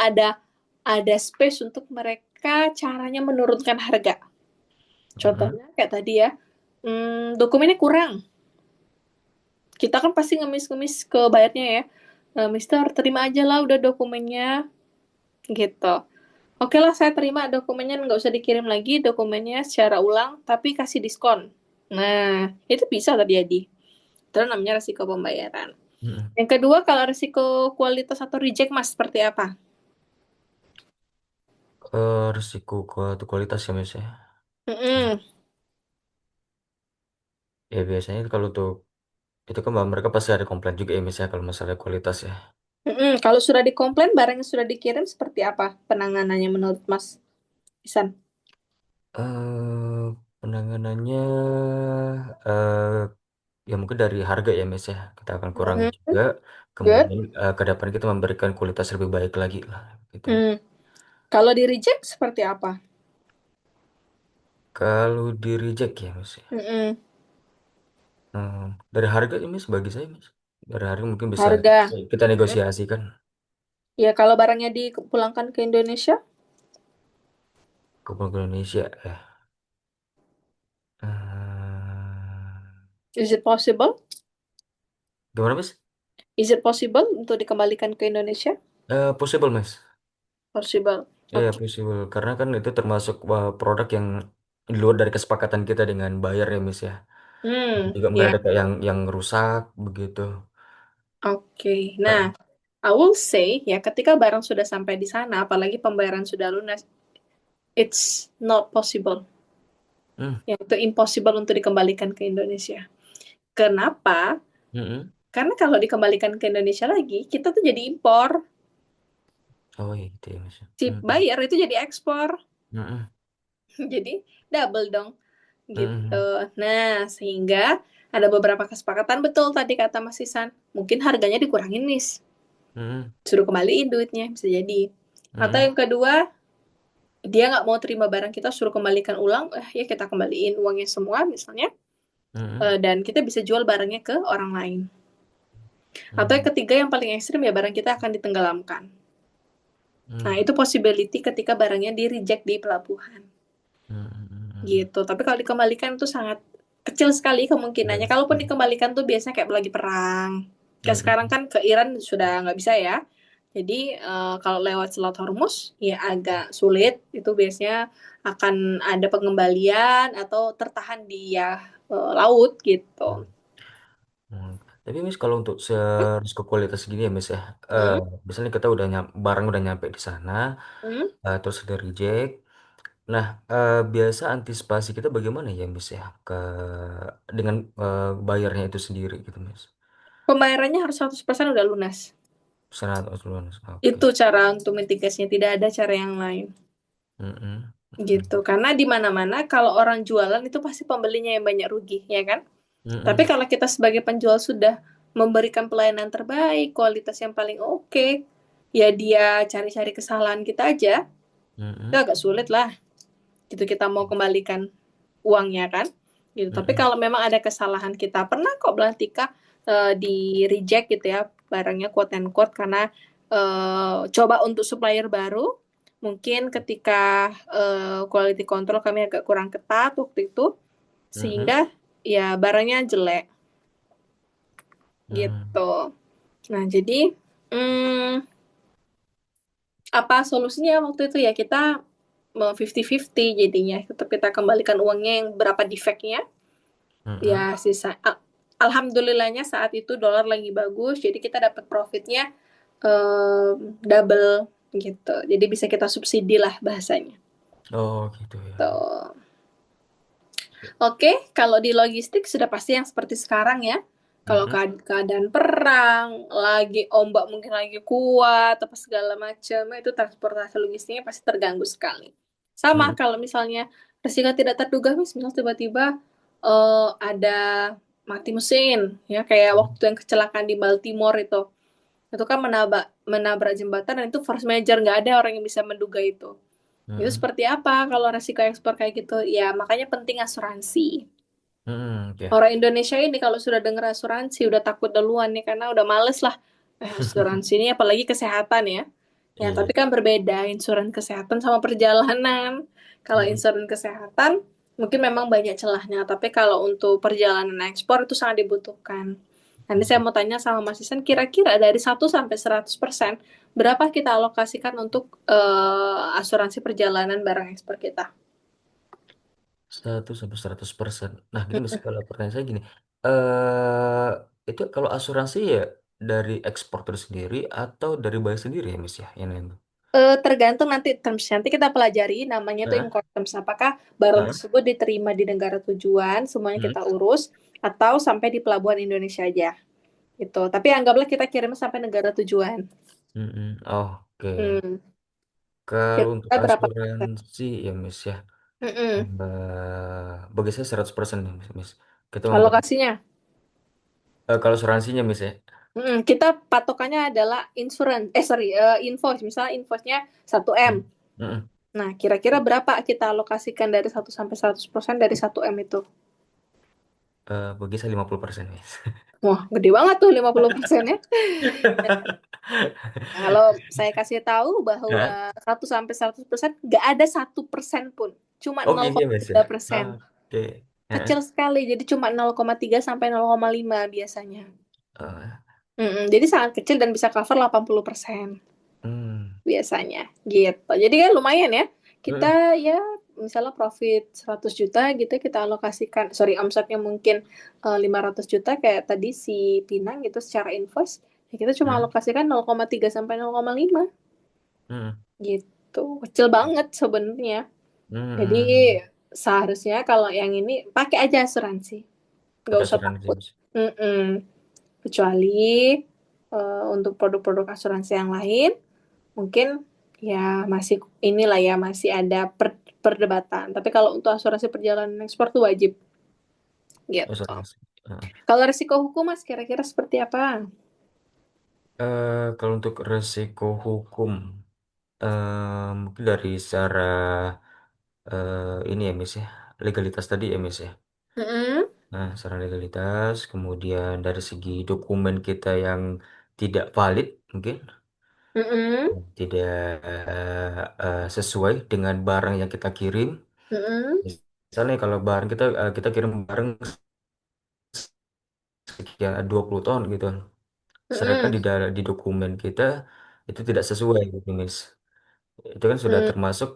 ada space untuk mereka caranya menurunkan harga. mm-mm, Contohnya kayak tadi ya, dokumennya kurang. Kita kan pasti ngemis-ngemis ke bayarnya ya. Mister, terima aja lah udah dokumennya, gitu. Oke lah, saya terima dokumennya, nggak usah dikirim lagi dokumennya secara ulang, tapi kasih diskon. Nah, itu bisa terjadi. Itu namanya resiko pembayaran. mm-mm. Yang kedua, kalau resiko kualitas atau reject, Mas, seperti apa? Risiko kualitas ya, Miss ya. Mm-mm. Ya biasanya kalau untuk itu kan mereka pasti ada komplain juga ya, Miss ya, kalau masalah kualitas ya. Mm-mm. Kalau sudah dikomplain, barang yang sudah dikirim seperti apa penanganannya menurut Mas Isan? eh Penanganannya eh ya mungkin dari harga ya Mas ya kita akan kurangi Mm-mm. juga, Good. kemudian ke depan kita memberikan kualitas lebih baik lagi lah gitu. Hmm. Kalau di reject seperti apa? Kalau di reject ya Mas ya, Mm-mm. hmm, dari harga ya Mas, bagi saya Mas, dari harga mungkin bisa Harga. kita Mm-mm. negosiasikan Ya, kalau barangnya dipulangkan ke Indonesia, ke Indonesia ya. Hmm, is it possible? Gimana Mas? Is it possible untuk dikembalikan ke Indonesia? Possible Mas. Possible. Iya, Oke. possible. Karena kan itu termasuk produk yang di luar dari kesepakatan kita dengan buyer ya, Miss ya. Juga mungkin Ya. ada kayak yang rusak begitu. Oke. Nah, Nah, I will say ya ketika barang sudah sampai di sana, apalagi pembayaran sudah lunas, it's not possible. hmm, Ya, itu impossible untuk dikembalikan ke Indonesia. Kenapa? mm-mm. Karena kalau dikembalikan ke Indonesia lagi, kita tuh jadi impor. Oh iya gitu ya, Miss. Si Hmm, buyer itu jadi ekspor. mm-mm, Jadi double dong. Gitu. mm-mm, Nah, sehingga ada beberapa kesepakatan betul tadi kata Mas Isan. Mungkin harganya dikurangin, Miss. mm-mm, Suruh kembaliin duitnya, bisa jadi. Atau mm-mm, yang kedua, dia nggak mau terima barang kita, suruh kembalikan ulang, ya kita kembaliin uangnya semua misalnya, mm-mm, dan kita bisa jual barangnya ke orang lain. Atau yang mm. ketiga yang paling ekstrim ya barang kita akan ditenggelamkan. Nah, Hmm. itu possibility ketika barangnya di reject di pelabuhan. Hmm. Hmm. Hmm. Gitu. Tapi kalau dikembalikan itu sangat kecil sekali kemungkinannya. Ya. Kalaupun Hmm. dikembalikan tuh biasanya kayak lagi perang. Kayak Hmm. sekarang Hmm. kan ke Iran sudah nggak bisa ya. Jadi kalau lewat Selat Hormuz ya agak sulit. Itu biasanya akan ada pengembalian atau tertahan di ya laut gitu. Hmm. Hmm. Tapi Miss kalau untuk ke kualitas gini ya Miss ya, eh, Hmm? misalnya kita udah barang udah nyampe di sana, Hmm? terus ada reject. Nah, biasa antisipasi kita bagaimana ya Miss ya ke dengan bayarnya itu sendiri gitu Miss. Pembayarannya harus 100% udah lunas. 100 lunas. Oke. Itu cara untuk mitigasinya. Tidak ada cara yang lain. Mm-mm. Gitu. Karena di mana-mana kalau orang jualan itu pasti pembelinya yang banyak rugi, ya kan? Tapi Mm-mm. kalau kita sebagai penjual sudah memberikan pelayanan terbaik, kualitas yang paling oke, ya dia cari-cari kesalahan kita aja, itu Mm-mm. agak sulit lah. Gitu kita mau kembalikan uangnya kan. Gitu. Tapi Mm-mm. kalau memang ada kesalahan kita, pernah kok Belantika di reject gitu ya barangnya quote and quote karena coba untuk supplier baru, mungkin ketika quality control kami agak kurang ketat waktu itu, Mm-mm. sehingga ya barangnya jelek Mm. gitu. Nah, jadi hmm, apa solusinya waktu itu ya kita 50-50 jadinya. Tetap kita kembalikan uangnya yang berapa defectnya. Ya Mm-mm. sisa. Alhamdulillahnya saat itu dolar lagi bagus, jadi kita dapat profitnya double gitu. Jadi bisa kita subsidi lah bahasanya. Oh gitu ya. Tuh. Oke, kalau di logistik sudah pasti yang seperti sekarang ya. Kalau Mm-mm. keadaan perang, lagi ombak mungkin lagi kuat, apa segala macam, itu transportasi logistiknya pasti terganggu sekali. Sama Mm-mm. kalau misalnya resiko tidak terduga, misalnya tiba-tiba ada mati mesin, ya kayak waktu yang kecelakaan di Baltimore itu kan menabrak menabrak jembatan dan itu force major nggak ada orang yang bisa menduga itu. Itu Mm-mm. seperti apa kalau resiko ekspor kayak gitu? Ya makanya penting asuransi. Mm-mm. Ya. Orang Indonesia ini kalau sudah dengar asuransi udah takut duluan nih karena udah males lah. Asuransi ini apalagi kesehatan ya. Ya, Iya. tapi kan berbeda insuransi kesehatan sama perjalanan. Kalau Mm-mm. insuransi kesehatan mungkin memang banyak celahnya, tapi kalau untuk perjalanan ekspor itu sangat dibutuhkan. Nanti saya Mm-mm. mau tanya sama Mas Isan, kira-kira dari 1 sampai 100% berapa kita alokasikan untuk asuransi perjalanan barang ekspor kita? 100 sampai 100%. Nah, gini Mas, kalau pertanyaan saya gini, eh itu kalau asuransi ya dari eksportir sendiri atau dari buyer sendiri ya Mas ya, yang lain tuh? Tergantung nanti terms nanti kita pelajari namanya itu Heeh. import terms apakah barang Heeh. tersebut diterima di negara tujuan semuanya Hmm. kita urus atau sampai di pelabuhan Indonesia aja gitu, tapi anggaplah kita kirim sampai negara tujuan. Mm-mm. Oke. Hmm. Kalau untuk Kira-kira berapa persen? asuransi ya Mas ya, Mm-mm. bagi saya 100% nih Mas. Kita Alokasinya. kalau asuransinya Mas ya. Kita patokannya adalah insurance invoice, misalnya invoice-nya 1 M. Hmm. Mm-mm. Nah, kira-kira berapa kita alokasikan dari 1 sampai 100% dari 1 M itu? Bagi saya 50% Mas. Wah, gede banget tuh 50% ya. Kalau saya kasih tahu bahwa Hah? 1 sampai 100% nggak ada 1% pun, cuma Oh nol gitu koma ya Mas ya. tiga persen. Oke. Heeh. Kecil sekali, jadi cuma 0,3 sampai 0,5 biasanya. Eh, Jadi sangat kecil dan bisa cover 80% hmm. biasanya. Gitu. Jadi kan lumayan ya. Mm-mm. Kita ya misalnya profit 100 juta gitu kita alokasikan, sorry omsetnya mungkin 500 juta kayak tadi si Pinang gitu secara invoice, ya kita cuma Mm-mm. alokasikan 0,3 sampai 0,5 Mm-mm. gitu. Kecil banget sebenarnya. Jadi Mm-mm. seharusnya kalau yang ini pakai aja asuransi, nggak Pakai usah asuransi takut. Mas. Mm-mm. Kecuali untuk produk-produk asuransi yang lain, mungkin ya masih inilah ya masih ada perdebatan. Tapi kalau untuk asuransi perjalanan ekspor tuh wajib gitu. Asuransi. Heeh. Kalau risiko hukum Mas kira-kira seperti apa? Kalau untuk resiko hukum, mungkin dari secara ini ya Miss ya, legalitas tadi ya Miss ya. Mm-mm. Nah, secara legalitas, kemudian dari segi dokumen kita yang tidak valid mungkin, Mm-mm. tidak sesuai dengan barang yang kita kirim. Mm-mm. Misalnya kalau barang kita kirim barang sekian 20 ton gitu. Sedangkan Mm-mm. di dokumen kita itu tidak sesuai gitu, Miss. Itu kan sudah Mm. termasuk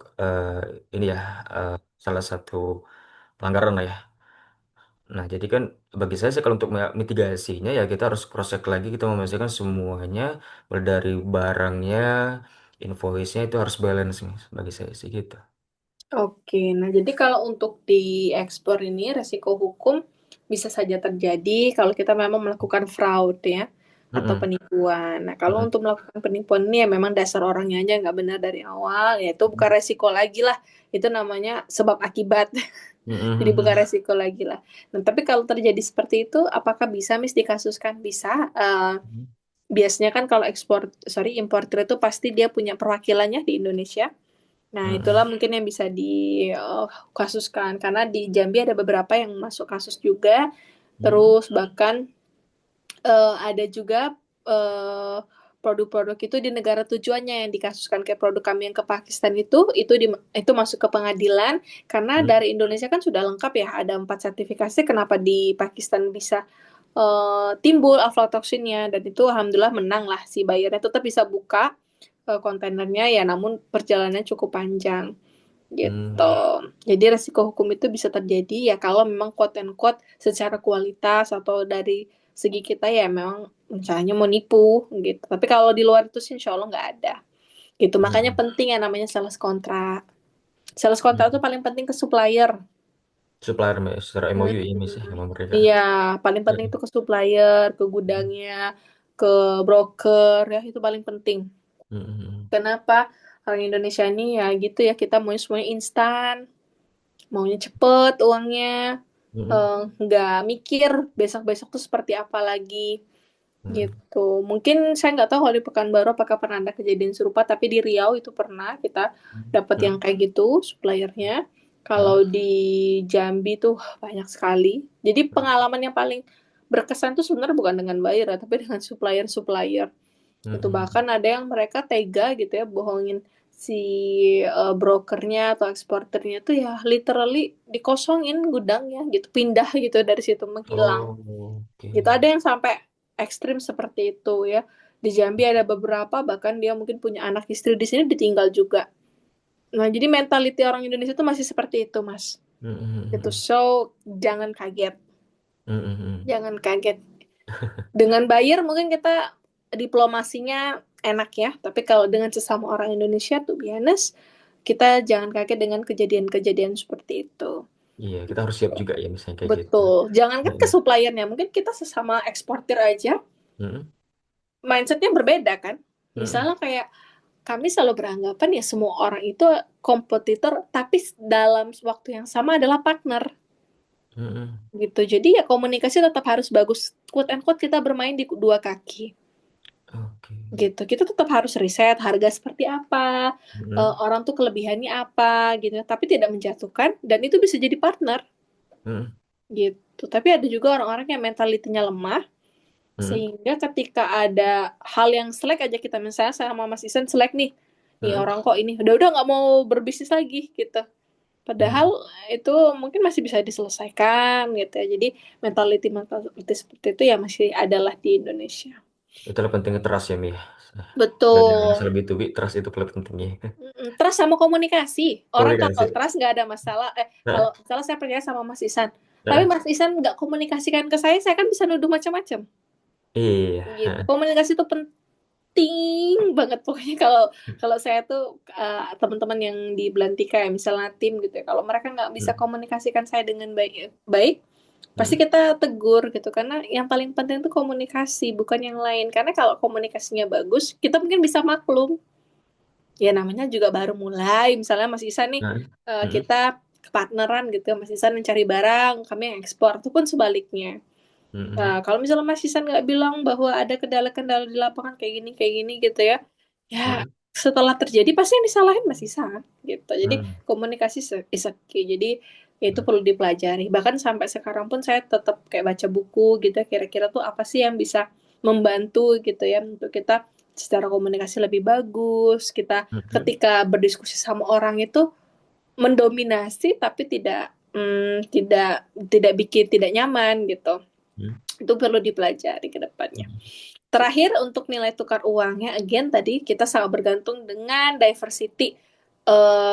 ini ya, eh, salah satu pelanggaran lah ya. Nah, jadi kan bagi saya sih kalau untuk mitigasinya ya kita harus cross check lagi, kita memastikan semuanya mulai dari barangnya, invoice-nya itu harus balance nih bagi saya sih gitu. Oke, nah jadi kalau untuk diekspor ini resiko hukum bisa saja terjadi kalau kita memang melakukan fraud ya atau Mm-mm. penipuan. Nah kalau Mm-mm. untuk melakukan penipuan ini ya memang dasar orangnya aja nggak benar dari awal, ya itu bukan resiko lagi lah, itu namanya sebab akibat. Jadi bukan Mm-mm. resiko lagi lah. Nah tapi kalau terjadi seperti itu, apakah bisa dikasuskan? Bisa. Biasanya kan kalau importer itu pasti dia punya perwakilannya di Indonesia. Nah, itulah Mm-mm. mungkin yang bisa dikasuskan karena di Jambi ada beberapa yang masuk kasus juga. Mm-mm. Terus bahkan ada juga eh, produk-produk itu di negara tujuannya yang dikasuskan, kayak produk kami yang ke Pakistan itu masuk ke pengadilan karena Mm-mm. dari Indonesia kan sudah lengkap ya, ada 4 sertifikasi, kenapa di Pakistan bisa timbul aflatoksinnya, dan itu alhamdulillah menang lah, si bayarnya tetap bisa buka kontainernya ya, namun perjalanannya cukup panjang gitu. Mm. Jadi resiko hukum itu bisa terjadi ya kalau memang quote and quote secara kualitas atau dari segi kita ya memang misalnya mau nipu gitu. Tapi kalau di luar itu sih insya Allah nggak ada. Gitu. Makanya Mm-mm. penting ya namanya sales kontrak. Sales kontrak itu Mm-mm. paling penting ke supplier. Supplier secara MOU ya Miss ya Hmm, sama mereka. iya, paling penting Mm-mm. itu ke supplier, ke gudangnya, ke broker ya, itu paling penting. Mm-mm. Kenapa? Orang Indonesia ini ya gitu ya, kita maunya semuanya instan, maunya cepet uangnya, Mm-mm. nggak mikir besok-besok tuh seperti apa lagi Mm-mm. gitu. Mungkin saya nggak tahu kalau di Pekanbaru apakah pernah ada kejadian serupa, tapi di Riau itu pernah kita dapat yang Mm-mm. kayak gitu suppliernya. Mm-mm. Kalau di Jambi tuh banyak sekali. Jadi pengalaman yang paling berkesan tuh sebenarnya bukan dengan buyer ya, tapi dengan supplier-supplier. Itu Mm-mm. bahkan ada yang mereka tega gitu ya bohongin si brokernya atau eksporternya tuh ya literally dikosongin gudangnya gitu, pindah gitu dari situ, menghilang Oh, oke. gitu. Ada yang sampai ekstrim seperti itu ya. Di Jambi ada beberapa bahkan dia mungkin punya anak istri di sini ditinggal juga. Nah jadi mentality orang Indonesia tuh masih seperti itu, Mas, gitu. Mm-mm. So jangan kaget, Mm-mm. jangan kaget. Dengan buyer mungkin kita diplomasinya enak ya, tapi kalau dengan sesama orang Indonesia tuh biasa, kita jangan kaget dengan kejadian-kejadian seperti itu. Iya, kita harus siap juga ya misalnya kayak gitu. Betul. Jangankan ke Mm-mm. suppliernya, mungkin kita sesama eksportir aja, Mm-mm. mindsetnya berbeda kan. Mm-mm. Misalnya kayak kami selalu beranggapan ya semua orang itu kompetitor, tapi dalam waktu yang sama adalah partner Mm-mm. gitu. Jadi ya komunikasi tetap harus bagus. Quote and quote kita bermain di dua kaki Oke. gitu. Kita tetap harus riset harga seperti apa, Mm-mm. orang tuh kelebihannya apa gitu, tapi tidak menjatuhkan dan itu bisa jadi partner Mm-mm. gitu. Tapi ada juga orang-orang yang mentalitinya lemah Mm-mm. sehingga ketika ada hal yang selek aja, kita misalnya sama Mas Isen selek nih Mm-mm. orang kok ini udah nggak mau berbisnis lagi gitu. Padahal Mm-mm. itu mungkin masih bisa diselesaikan gitu ya. Jadi mentality mentality seperti itu ya masih adalah di Indonesia. Itulah pentingnya trust ya, Mi. Dari Betul. masalah B2B, trust itu paling pentingnya. Trust sama komunikasi. Orang kalau Komunikasi. trust nggak ada masalah. Nah, Kalau misalnya saya percaya sama Mas Isan, tapi nah, Mas Isan nggak komunikasikan ke saya kan bisa nuduh macam-macam. iya. Gitu. Komunikasi itu penting banget pokoknya. Kalau kalau saya tuh teman-teman yang di Belantika ya, misalnya tim gitu ya, kalau mereka nggak bisa Mm, komunikasikan saya dengan baik, pasti mm, kita tegur gitu, karena yang paling penting itu komunikasi bukan yang lain, karena kalau komunikasinya bagus kita mungkin bisa maklum. Ya namanya juga baru mulai, misalnya Mas Isan nih, nah, mm, kita partneran gitu, Mas Isan mencari barang, kami yang ekspor, itu pun sebaliknya. mm, Nah, kalau misalnya Mas Isan nggak bilang bahwa ada kendala-kendala di lapangan kayak gini gitu ya, ya mm, setelah terjadi pasti yang disalahin Mas Isan gitu. Jadi mm, komunikasi is a key. Jadi ya itu mm, perlu dipelajari. Bahkan sampai sekarang pun saya tetap kayak baca buku gitu ya, kira-kira tuh apa sih yang bisa membantu gitu ya untuk kita secara komunikasi lebih bagus. Kita Mhm. ketika berdiskusi sama orang itu mendominasi tapi tidak bikin tidak nyaman gitu. Mhm. Itu perlu dipelajari ke depannya. Mhm. Terakhir untuk nilai tukar uangnya, again tadi kita sangat bergantung dengan diversity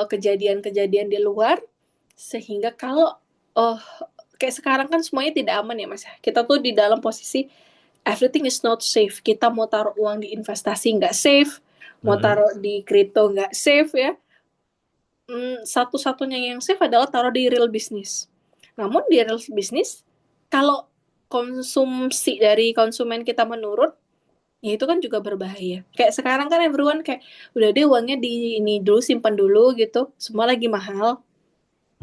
kejadian-kejadian di luar, sehingga kalau oh kayak sekarang kan semuanya tidak aman ya mas. Kita tuh di dalam posisi everything is not safe. Kita mau taruh uang di investasi nggak safe, mau Mhm. taruh di kripto nggak safe ya. Satu-satunya yang safe adalah taruh di real business. Namun di real business, kalau konsumsi dari konsumen kita menurun, ya itu kan juga berbahaya. Kayak sekarang kan everyone kayak udah deh uangnya di ini dulu simpan dulu gitu, semua lagi mahal.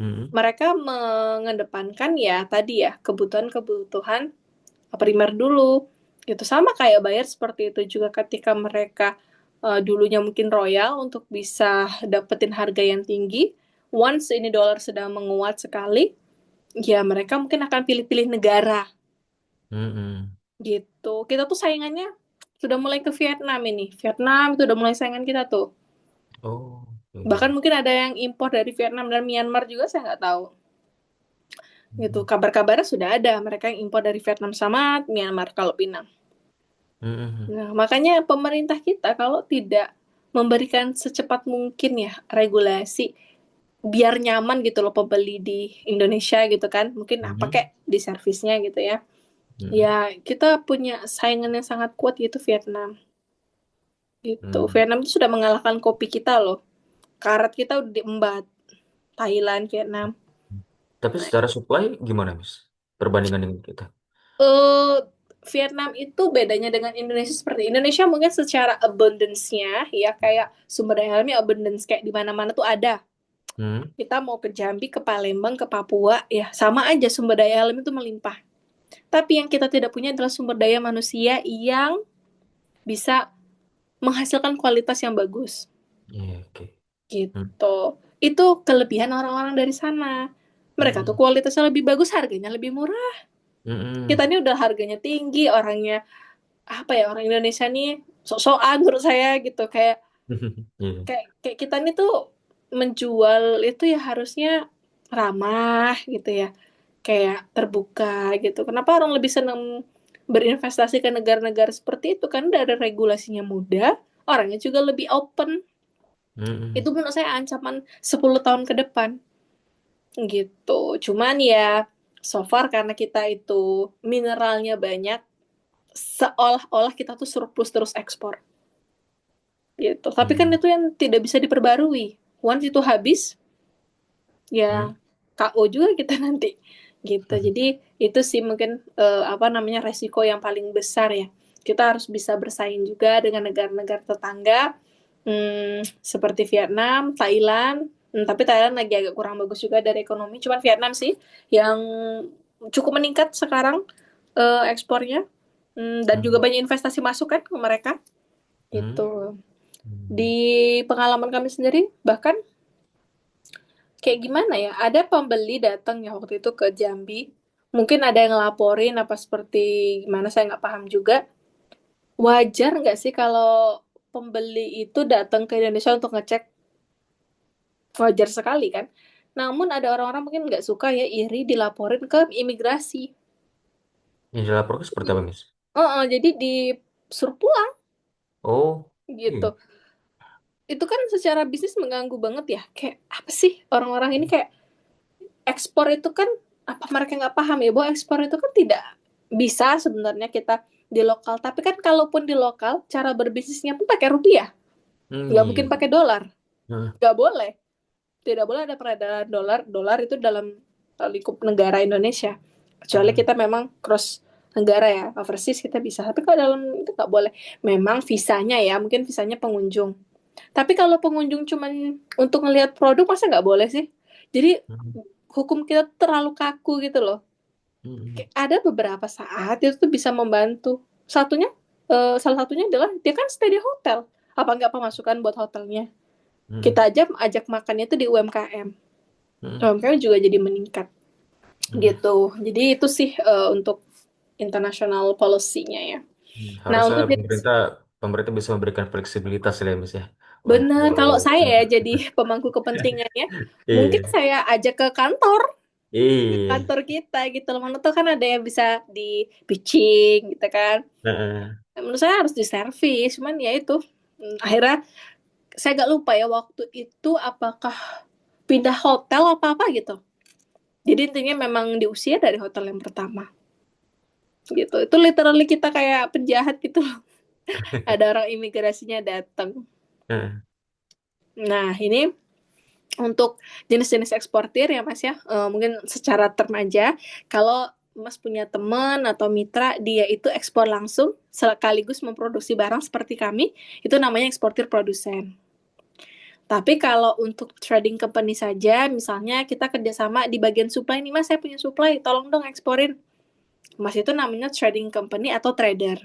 Mhm. Mereka mengedepankan ya tadi ya kebutuhan-kebutuhan primer dulu. Gitu sama kayak bayar seperti itu juga ketika mereka dulunya mungkin royal untuk bisa dapetin harga yang tinggi. Once ini dolar sedang menguat sekali, ya mereka mungkin akan pilih-pilih negara Mhm. gitu. Kita tuh saingannya sudah mulai ke Vietnam ini. Vietnam itu udah mulai saingan kita tuh. Oh, Bahkan oke. mungkin ada yang impor dari Vietnam dan Myanmar juga saya nggak tahu. Gitu. Mhm. Kabar-kabarnya sudah ada mereka yang impor dari Vietnam sama Myanmar kalau Pinang. Mhm. Nah, makanya pemerintah kita kalau tidak memberikan secepat mungkin ya regulasi biar nyaman gitu loh pembeli di Indonesia gitu kan. Mungkin apa Mhm. kayak di servisnya gitu ya. Mhm. Ya, kita punya saingan yang sangat kuat gitu Vietnam. Gitu. Mhm. Vietnam itu sudah mengalahkan kopi kita loh. Karet kita udah diembat. Thailand, Vietnam. Tapi Nah, secara supply gimana, Miss? Perbandingan dengan kita. eh Vietnam itu bedanya dengan Indonesia seperti Indonesia mungkin secara abundance-nya ya kayak sumber daya alamnya abundance kayak di mana-mana tuh ada. Hmm. Kita mau ke Jambi, ke Palembang, ke Papua, ya sama aja sumber daya alam itu melimpah. Tapi yang kita tidak punya adalah sumber daya manusia yang bisa menghasilkan kualitas yang bagus. Iya, oke. Hmm. Gitu. Itu kelebihan orang-orang dari sana. Mereka tuh Hmm. kualitasnya lebih bagus, harganya lebih murah. Kita Hmm. ini udah harganya tinggi, orangnya apa ya orang Indonesia nih sok-sokan menurut saya gitu kayak Iya. kayak kayak kita nih tuh menjual itu ya harusnya ramah gitu ya kayak terbuka gitu. Kenapa orang lebih senang berinvestasi ke negara-negara seperti itu? Kan udah ada regulasinya mudah, orangnya juga lebih open. Itu Hmm. menurut saya ancaman 10 tahun ke depan gitu. Cuman ya so far karena kita itu mineralnya banyak, seolah-olah kita tuh surplus terus ekspor gitu. Tapi kan Hmm. itu yang tidak bisa diperbarui. Once itu habis, Hmm. ya KO juga kita nanti gitu. Jadi itu sih mungkin apa namanya resiko yang paling besar ya. Kita harus bisa bersaing juga dengan negara-negara tetangga seperti Vietnam, Thailand. Tapi Thailand lagi agak kurang bagus juga dari ekonomi. Cuman Vietnam sih yang cukup meningkat sekarang ekspornya. Dan juga Hmm. banyak investasi masuk kan ke mereka. Hmm. Gitu. Hmm. Di pengalaman kami sendiri bahkan kayak gimana ya? Ada pembeli datang ya waktu itu ke Jambi. Mungkin ada yang ngelaporin apa seperti gimana saya nggak paham juga. Wajar nggak sih kalau pembeli itu datang ke Indonesia untuk ngecek? Wajar sekali kan? Namun ada orang-orang mungkin nggak suka ya iri dilaporin ke imigrasi. Yang dilaporkan seperti apa, Miss? Jadi disuruh pulang Oh, iya. gitu. Itu kan secara bisnis mengganggu banget ya. Kayak apa sih orang-orang ini kayak ekspor itu kan apa mereka nggak paham ya bahwa ekspor itu kan tidak bisa sebenarnya kita di lokal tapi kan kalaupun di lokal cara berbisnisnya pun pakai rupiah Hmm, nggak mungkin iya. pakai dolar Nah. nggak boleh tidak boleh ada peredaran dolar dolar itu dalam lingkup negara Indonesia kecuali Hmm. kita memang cross negara ya overseas kita bisa tapi kalau dalam itu nggak boleh memang visanya ya mungkin visanya pengunjung tapi kalau pengunjung cuman untuk ngelihat produk masa nggak boleh sih jadi Hmm. hukum kita terlalu kaku gitu loh. Hmm. Ada beberapa saat itu tuh bisa membantu. Satunya, salah satunya adalah dia kan stay di hotel. Apa nggak pemasukan buat hotelnya? Hmm. Kita aja ajak makannya itu di UMKM. Hmm. UMKM juga jadi meningkat Hmm. gitu. Jadi itu sih untuk international policy-nya ya. Nah Harusnya untuk jadi pemerintah pemerintah bisa memberikan fleksibilitas ya Miss ya Bener, kalau untuk saya ya untuk jadi itu. pemangku kepentingannya, mungkin Iya, saya ajak ke iya. kantor kita gitu loh. Mana tuh kan ada yang bisa di pitching gitu kan. Heeh. Menurut saya harus diservis, cuman ya itu akhirnya saya gak lupa ya waktu itu apakah pindah hotel apa apa gitu. Jadi intinya memang diusir dari hotel yang pertama gitu. Itu literally kita kayak penjahat gitu loh. Ada orang imigrasinya datang. Heeh. Nah, ini untuk jenis-jenis eksportir ya Mas ya. Mungkin secara term aja, kalau Mas punya teman atau mitra, dia itu ekspor langsung sekaligus memproduksi barang seperti kami, itu namanya eksportir produsen. Tapi kalau untuk trading company saja, misalnya kita kerjasama di bagian supply nih Mas, saya punya supply, tolong dong eksporin. Mas itu namanya trading company atau trader.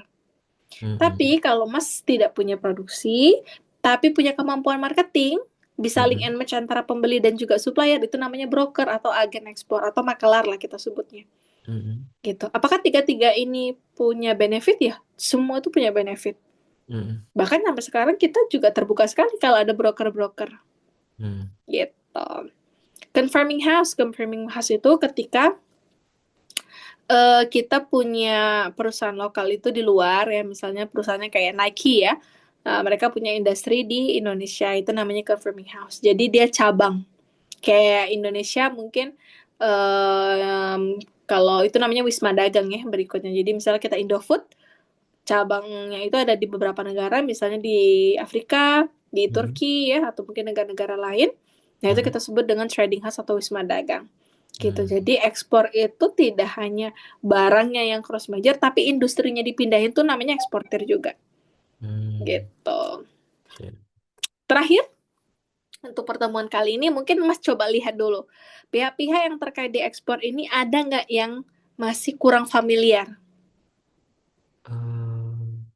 Mm-mm. Tapi kalau Mas tidak punya produksi, tapi punya kemampuan marketing, bisa link Mm-mm. and match antara pembeli dan juga supplier, itu namanya broker atau agen ekspor atau makelar lah kita sebutnya. Mm-mm. Gitu. Apakah tiga-tiga ini punya benefit ya? Semua itu punya benefit. Mm-mm. Bahkan sampai sekarang kita juga terbuka sekali kalau ada broker-broker. Mm. Gitu. Confirming house itu ketika kita punya perusahaan lokal itu di luar ya, misalnya perusahaannya kayak Nike ya. Mereka punya industri di Indonesia itu namanya confirming house. Jadi dia cabang. Kayak Indonesia mungkin kalau itu namanya Wisma Dagang ya berikutnya. Jadi misalnya kita Indofood, cabangnya itu ada di beberapa negara, misalnya di Afrika, di Mm. Turki ya, atau mungkin negara-negara lain. Nah itu Mm. kita sebut dengan trading house atau Wisma Dagang gitu. Mm. Jadi ekspor itu tidak hanya barangnya yang cross major, tapi industrinya dipindahin tuh namanya eksportir juga. Mm. Gitu. Sip. Terakhir, untuk pertemuan kali ini mungkin Mas coba lihat dulu. Pihak-pihak yang terkait di ekspor ini ada nggak yang masih kurang familiar Ehm,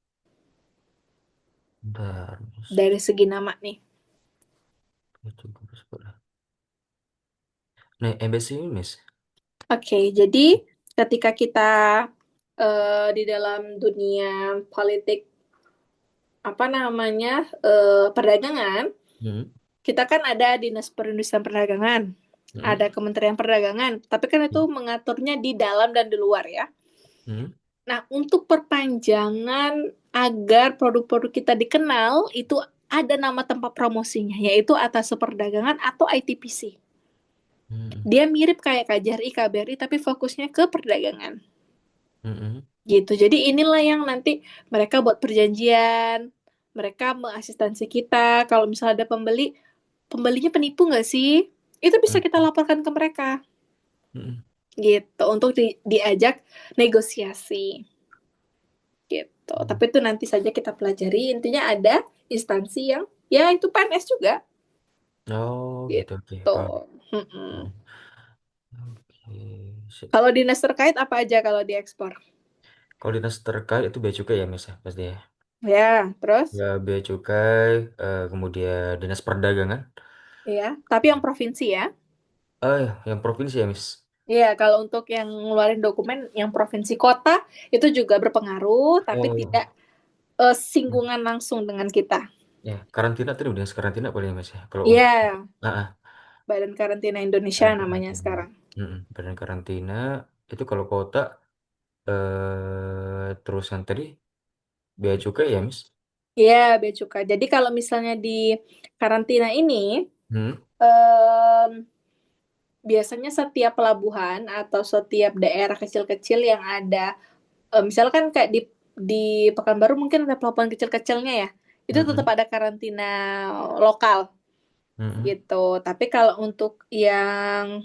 Bentar, Miss. dari segi nama nih? Itu bagus banget. Nih, MBC ini, Miss. Oke, jadi ketika kita di dalam dunia politik apa namanya perdagangan, Mm. kita kan ada Dinas Perindustrian Perdagangan, Mm. ada Kementerian Perdagangan, tapi kan itu Mm. mengaturnya di dalam dan di luar ya. Mm. Nah, untuk perpanjangan agar produk-produk kita dikenal, itu ada nama tempat promosinya, yaitu Atas Perdagangan atau ITPC. Mm. Dia mirip kayak KJRI, KBRI, tapi fokusnya ke perdagangan. Mm. Gitu. Jadi inilah yang nanti mereka buat perjanjian, mereka mengasistensi kita. Kalau misalnya ada pembeli, pembelinya penipu nggak sih? Itu bisa kita Mm. laporkan ke mereka. Mm. Gitu. Untuk diajak negosiasi. Gitu. Mm. Tapi itu nanti saja kita pelajari. Intinya ada instansi yang ya itu PNS juga. Oh, gitu. Oke. Gitu. Paham. Mm-mm. Paham. Oke. Sip. Kalau dinas terkait apa aja kalau diekspor? Kalau dinas terkait itu bea cukai ya, Miss ya, pasti ya. Ya, terus? Ya, bea cukai, kemudian dinas perdagangan. Ya, tapi yang provinsi ya. Ya, yang provinsi ya, Miss. Iya, kalau untuk yang ngeluarin dokumen yang provinsi kota itu juga berpengaruh, tapi Oh, tidak singgungan langsung dengan kita. ya, karantina tadi udah karantina boleh ya, Mas ya. Kalau untuk Iya, ah, Badan Karantina Indonesia badan namanya karantina. sekarang. Badan karantina itu kalau kota terusan tadi bea cukai ya, Miss. Iya, bea cukai. Jadi kalau misalnya di karantina ini, Hmm. em, biasanya setiap pelabuhan atau setiap daerah kecil-kecil yang ada, misalkan kayak di Pekanbaru mungkin ada pelabuhan kecil-kecilnya ya, itu tetap Hmm. ada karantina lokal Hmm. gitu. Tapi kalau untuk yang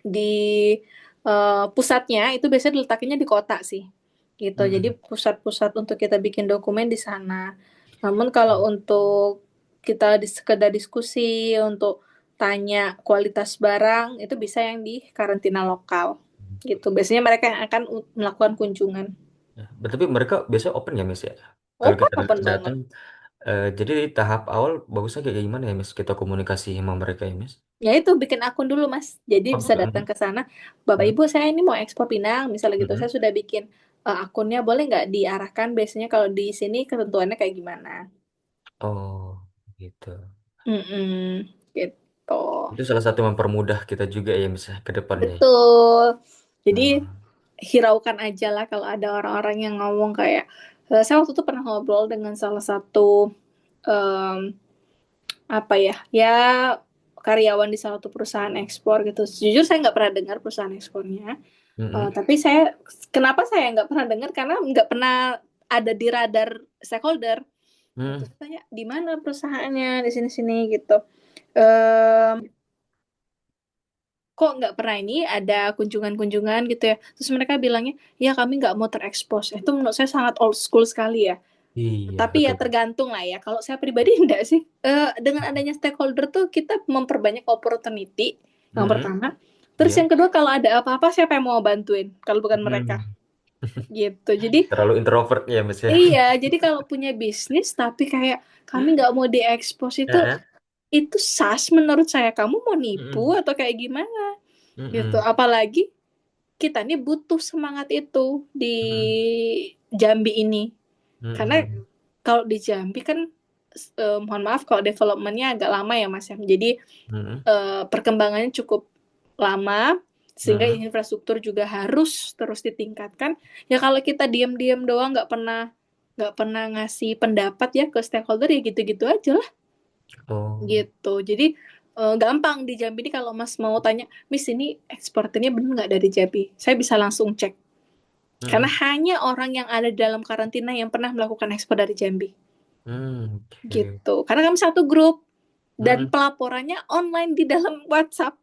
di pusatnya itu biasanya diletakinnya di kota sih gitu. Jadi Hmm. pusat-pusat untuk kita bikin dokumen di sana. Namun kalau untuk kita sekedar diskusi untuk tanya kualitas barang itu bisa yang di karantina lokal gitu. Biasanya mereka yang akan melakukan kunjungan. Ya, tapi mereka biasa open ya, Miss ya. Kalau Open kita open banget. datang, jadi tahap awal bagusnya kayak gimana ya, Miss? Kita komunikasi sama mereka ya, Miss. Ya itu bikin akun dulu Mas. Jadi Oh, bisa datang ke sana. Bapak hmm. Ibu saya ini mau ekspor pinang misalnya gitu. Saya Hmm. sudah bikin. akunnya boleh nggak diarahkan biasanya kalau di sini ketentuannya kayak gimana. Oh, gitu. Mm-mm, gitu. Itu salah satu mempermudah kita juga ya misalnya ke depannya. Betul. Jadi Hmm. hiraukan aja lah kalau ada orang-orang yang ngomong kayak, saya waktu itu pernah ngobrol dengan salah satu em, apa ya, ya karyawan di salah satu perusahaan ekspor gitu. Jujur saya nggak pernah dengar perusahaan ekspornya. Mm-mm. Tapi kenapa saya nggak pernah dengar karena nggak pernah ada di radar stakeholder. Gitu. Hmm. Saya tanya di mana perusahaannya di sini-sini gitu. Em, Kok nggak pernah ini ada kunjungan-kunjungan gitu ya. Terus mereka bilangnya, ya kami nggak mau terekspos. Itu menurut saya sangat old school sekali ya. Iya, Tapi ya betul. tergantung lah ya. Kalau saya pribadi enggak sih. Dengan adanya stakeholder tuh kita memperbanyak opportunity. Yang Mm-mm. pertama. Terus yang Iya. kedua kalau ada apa-apa siapa yang mau bantuin? Kalau bukan mereka. Hmm. Gitu. Jadi Terlalu introvert ya Mas ya. iya. Jadi kalau punya bisnis tapi kayak kami nggak mau diekspos Heeh. itu sas menurut saya. Kamu mau nipu Mm-mm. atau kayak gimana? Gitu. Mm-mm. Apalagi kita nih butuh semangat itu di Mm-mm. Jambi ini. Karena Mm-mm. kalau di Jambi kan mohon maaf kalau developmentnya agak lama ya Mas ya. Jadi Mm-mm. perkembangannya cukup lama sehingga Mm-mm. infrastruktur juga harus terus ditingkatkan. Ya kalau kita diam-diam doang nggak pernah ngasih pendapat ya ke stakeholder ya gitu-gitu aja lah Oh. gitu. Jadi gampang di Jambi ini kalau Mas mau tanya, Miss ini eksportirnya benar nggak dari Jambi? Saya bisa langsung cek. Karena Mm-mm. hanya orang yang ada dalam karantina yang pernah melakukan ekspor dari Jambi. Oke. Gitu. Karena kami satu grup dan Mm-mm. pelaporannya online di dalam WhatsApp.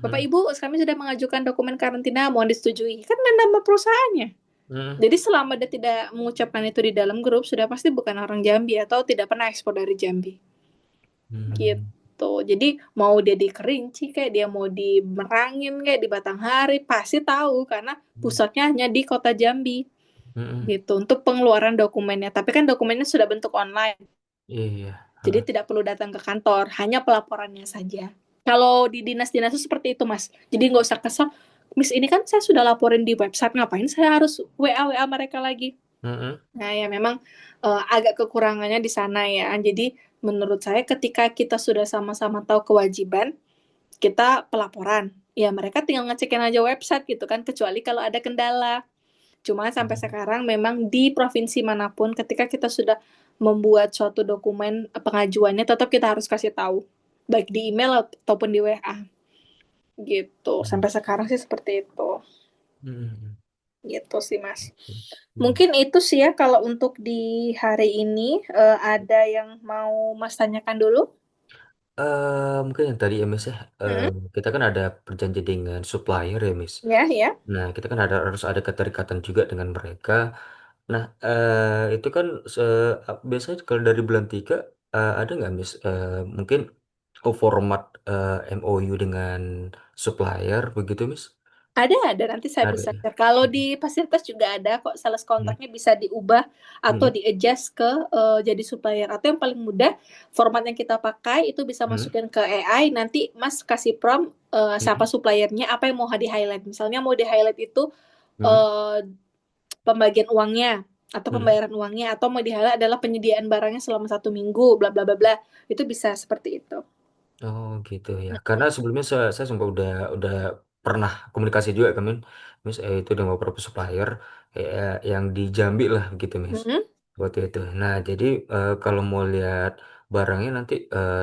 Bapak Mm-mm. Ibu, kami sudah mengajukan dokumen karantina, mohon disetujui. Kan ada nama perusahaannya. Mm-mm. Jadi selama dia tidak mengucapkan itu di dalam grup, sudah pasti bukan orang Jambi atau tidak pernah ekspor dari Jambi. Mm-mm. Gitu. Jadi mau dia di Kerinci kayak dia mau di Merangin kayak di Batanghari pasti tahu karena pusatnya hanya di kota Jambi Mm-mm. gitu untuk pengeluaran dokumennya. Tapi kan dokumennya sudah bentuk online. Iya. Jadi Heeh. tidak perlu datang ke kantor, hanya pelaporannya saja. Kalau di dinas-dinas itu seperti itu, Mas. Jadi nggak usah kesal, Miss ini kan saya sudah laporin di website, ngapain saya harus WA-WA mereka lagi? Mm-mm. Nah ya memang agak kekurangannya di sana ya. Jadi menurut saya ketika kita sudah sama-sama tahu kewajiban, kita pelaporan. Ya mereka tinggal ngecekin aja website gitu kan, kecuali kalau ada kendala. Cuma sampai sekarang memang di provinsi manapun ketika kita sudah membuat suatu dokumen pengajuannya tetap kita harus kasih tahu baik di email ataupun di WA gitu. Sampai sekarang sih seperti itu. Mm-mm. Gitu sih Mas. Mm. Mungkin itu sih ya kalau untuk di hari ini ada yang mau Mas tanyakan dulu? Mungkin yang tadi ya Miss ya, Hmm? kita kan ada perjanjian dengan supplier ya Miss. Ya, ya. Nah, kita kan harus ada keterikatan juga dengan mereka. Nah, itu kan biasanya kalau dari bulan 3 ada nggak Miss, mungkin format MOU dengan supplier begitu Miss? Ada nanti saya Ada bisa ya? share. Kalau di fasilitas juga ada kok sales Hmm. kontraknya bisa diubah atau Hmm. di-adjust ke jadi supplier. Atau yang paling mudah format yang kita pakai itu bisa Hmm. masukin ke AI. Nanti Mas kasih prompt siapa Hmm. suppliernya, apa yang mau di-highlight. Misalnya mau di-highlight itu Hmm. eh, pembagian uangnya atau Hmm. pembayaran uangnya atau mau di-highlight adalah penyediaan barangnya selama 1 minggu, bla bla bla bla. Itu bisa seperti itu. Oh gitu ya. Karena sebelumnya saya sempat udah pernah komunikasi juga kan, Miss, itu dengan beberapa supplier yang di Jambi lah gitu, Miss. Mm-mm. Waktu itu. Nah, jadi kalau mau lihat barangnya nanti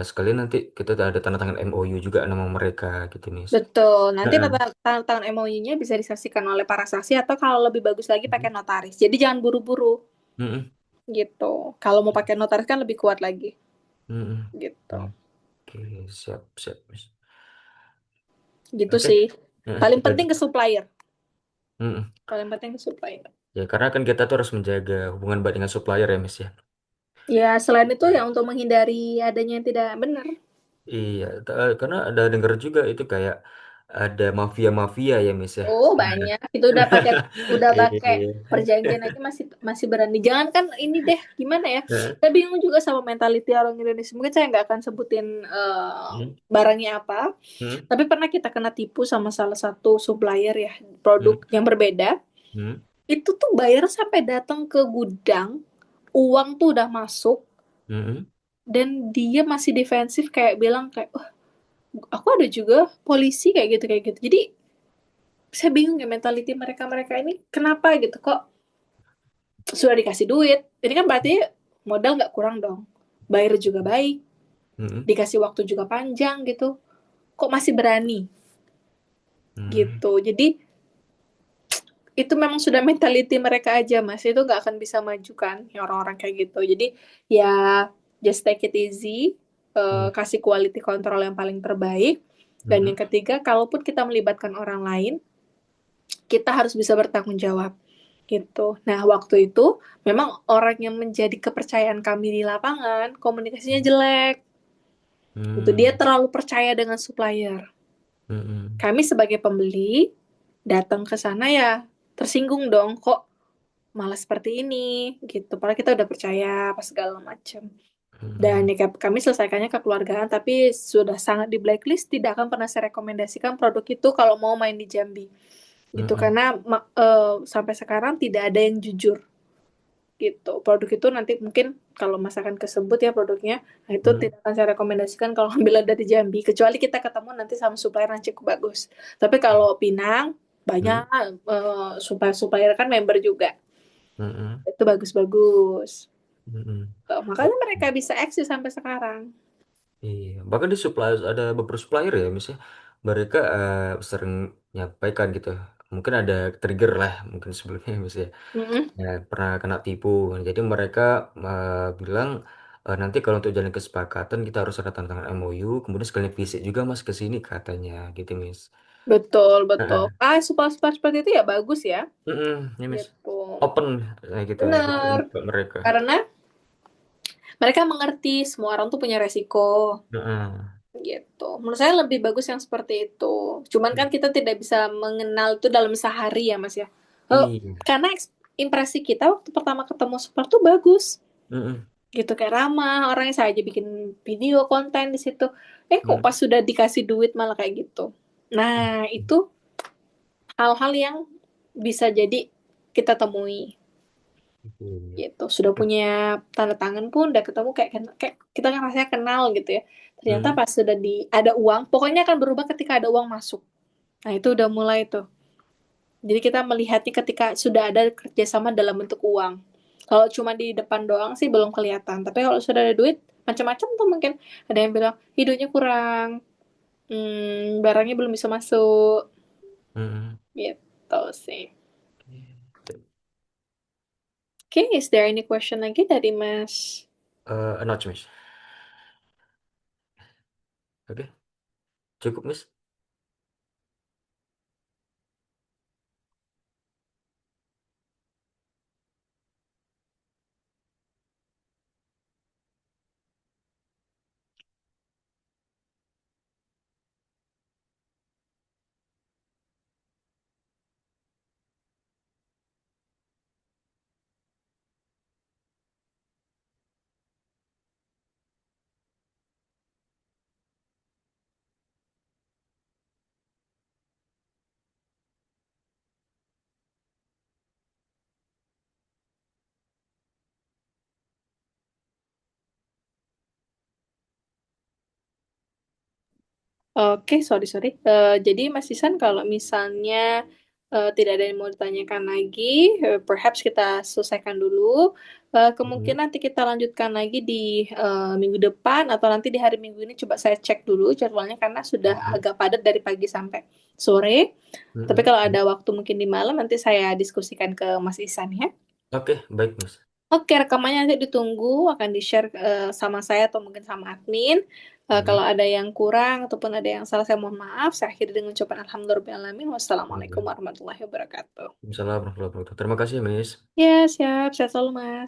sekalian nanti kita ada tanda tangan MOU juga nama mereka gitu, Miss. Betul. Nanti Heeh. tanda tangan MOU-nya bisa disaksikan oleh para saksi atau kalau lebih bagus lagi pakai Mhm. notaris. Jadi jangan buru-buru Mhm. gitu. Kalau mau pakai notaris kan lebih kuat lagi Mhm. gitu. Oke, siap, siap, Miss. Gitu Oke. sih. Paling Kita penting ke supplier. mm. Paling penting ke supplier. Ya karena kan kita tuh harus menjaga hubungan baik dengan supplier ya, Miss ya. Ya, selain itu ya untuk menghindari adanya yang tidak benar. Iya, karena ada dengar juga itu kayak ada mafia-mafia ya, Miss ya. Oh, Nah. banyak. Itu udah pakai Iya. perjanjian aja masih masih berani. Jangan kan ini deh, gimana ya? Heeh. Saya bingung juga sama mentality orang Indonesia. Mungkin saya nggak akan sebutin Hmm. barangnya apa. Hmm. Tapi pernah kita kena tipu sama salah satu supplier ya, Hmm. produk yang berbeda. Hmm. Itu tuh buyer sampai datang ke gudang, uang tuh udah masuk, Mm-mm. dan dia masih defensif kayak bilang kayak, oh, aku ada juga polisi kayak gitu. Jadi saya bingung ya mentality mereka-mereka ini kenapa gitu kok sudah dikasih duit. Ini kan berarti modal nggak kurang dong. Bayar juga baik, Mm-mm. dikasih waktu juga panjang gitu. Kok masih berani Mm. gitu. Jadi itu memang sudah mentality mereka aja mas. Itu nggak akan bisa maju kan ya orang-orang kayak gitu. Jadi ya just take it easy. Mm. Kasih quality control yang paling terbaik. Dan yang Mm-mm. ketiga, kalaupun kita melibatkan orang lain, kita harus bisa bertanggung jawab gitu. Nah, waktu itu memang orang yang menjadi kepercayaan kami di lapangan komunikasinya jelek. Itu dia Mm. terlalu percaya dengan supplier. Mm-mm. Kami sebagai pembeli datang ke sana ya tersinggung dong, kok malah seperti ini gitu. Padahal kita udah percaya apa segala macam. Dan Mm-mm. ya, kami selesaikannya kekeluargaan, tapi sudah sangat di blacklist, tidak akan pernah saya rekomendasikan produk itu kalau mau main di Jambi gitu, Mm-mm. karena sampai sekarang tidak ada yang jujur gitu. Produk itu nanti mungkin kalau masakan kesebut ya produknya, nah itu Mm-mm. tidak akan saya rekomendasikan kalau ambil dari Jambi, kecuali kita ketemu nanti sama supplier yang cukup bagus. Tapi kalau Pinang banyak Mm-mm. supplier kan member juga, Mm-mm. itu bagus-bagus. Mm-mm. Tuh, makanya mereka bisa eksis sampai sekarang. Iya, bahkan di supplier ada beberapa supplier ya, misalnya mereka sering nyampaikan gitu, mungkin ada trigger lah, mungkin sebelumnya misalnya Mm-mm. ya, pernah kena tipu. Jadi mereka bilang nanti kalau untuk jalan kesepakatan kita harus ada tanda tangan MOU, kemudian sekalian fisik juga mas ke sini katanya, gitu mis. Betul, betul. Heeh. Supplier seperti itu ya bagus ya. Mm-mm, ya mis. Gitu. Open gitu, jadi Bener. buat mereka. Karena mereka mengerti semua orang tuh punya resiko. Heeh. Gitu. Menurut saya lebih bagus yang seperti itu. Cuman kan kita tidak bisa mengenal itu dalam sehari ya Mas ya. Iya. Karena impresi kita waktu pertama ketemu super tuh bagus. Mm-mm. Gitu kayak ramah, orangnya saya aja bikin video konten di situ. Kok Mm. pas sudah dikasih duit malah kayak gitu. Nah, itu hal-hal yang bisa jadi kita temui Iya. gitu. Sudah punya tanda tangan pun udah ketemu kayak kita kan rasanya kenal gitu ya. Ternyata Mm. pas sudah ada uang, pokoknya akan berubah ketika ada uang masuk. Nah, itu udah mulai tuh. Jadi kita melihatnya ketika sudah ada kerjasama dalam bentuk uang. Kalau cuma di depan doang sih belum kelihatan. Tapi kalau sudah ada duit, macam-macam tuh mungkin. Ada yang bilang, hidupnya kurang, barangnya belum bisa masuk. Mm. Gitu sih. Mm. Oke, is there any question lagi dari Mas? Not Miss. Oke, cukup Miss. Oke, sorry. Jadi Mas Isan kalau misalnya tidak ada yang mau ditanyakan lagi, perhaps kita selesaikan dulu. Mm. Kemungkinan nanti kita lanjutkan lagi di minggu depan atau nanti di hari Minggu ini coba saya cek dulu jadwalnya karena sudah Mm. agak padat dari pagi sampai sore. Tapi Mm. kalau ada Mm. waktu mungkin di malam nanti saya diskusikan ke Mas Isan ya. Oke, baik Miss. Oke, rekamannya nanti ditunggu, akan di-share sama saya atau mungkin sama admin. Mm. Kalau ada yang kurang ataupun ada yang salah, saya mohon maaf. Saya akhiri dengan ucapan Alhamdulillahirrahmanirrahim. Wassalamualaikum Mm. warahmatullahi wabarakatuh. Assalamualaikum warahmatullahi wabarakatuh. Terima kasih Miss. Ya, siap. Sehat selalu, Mas.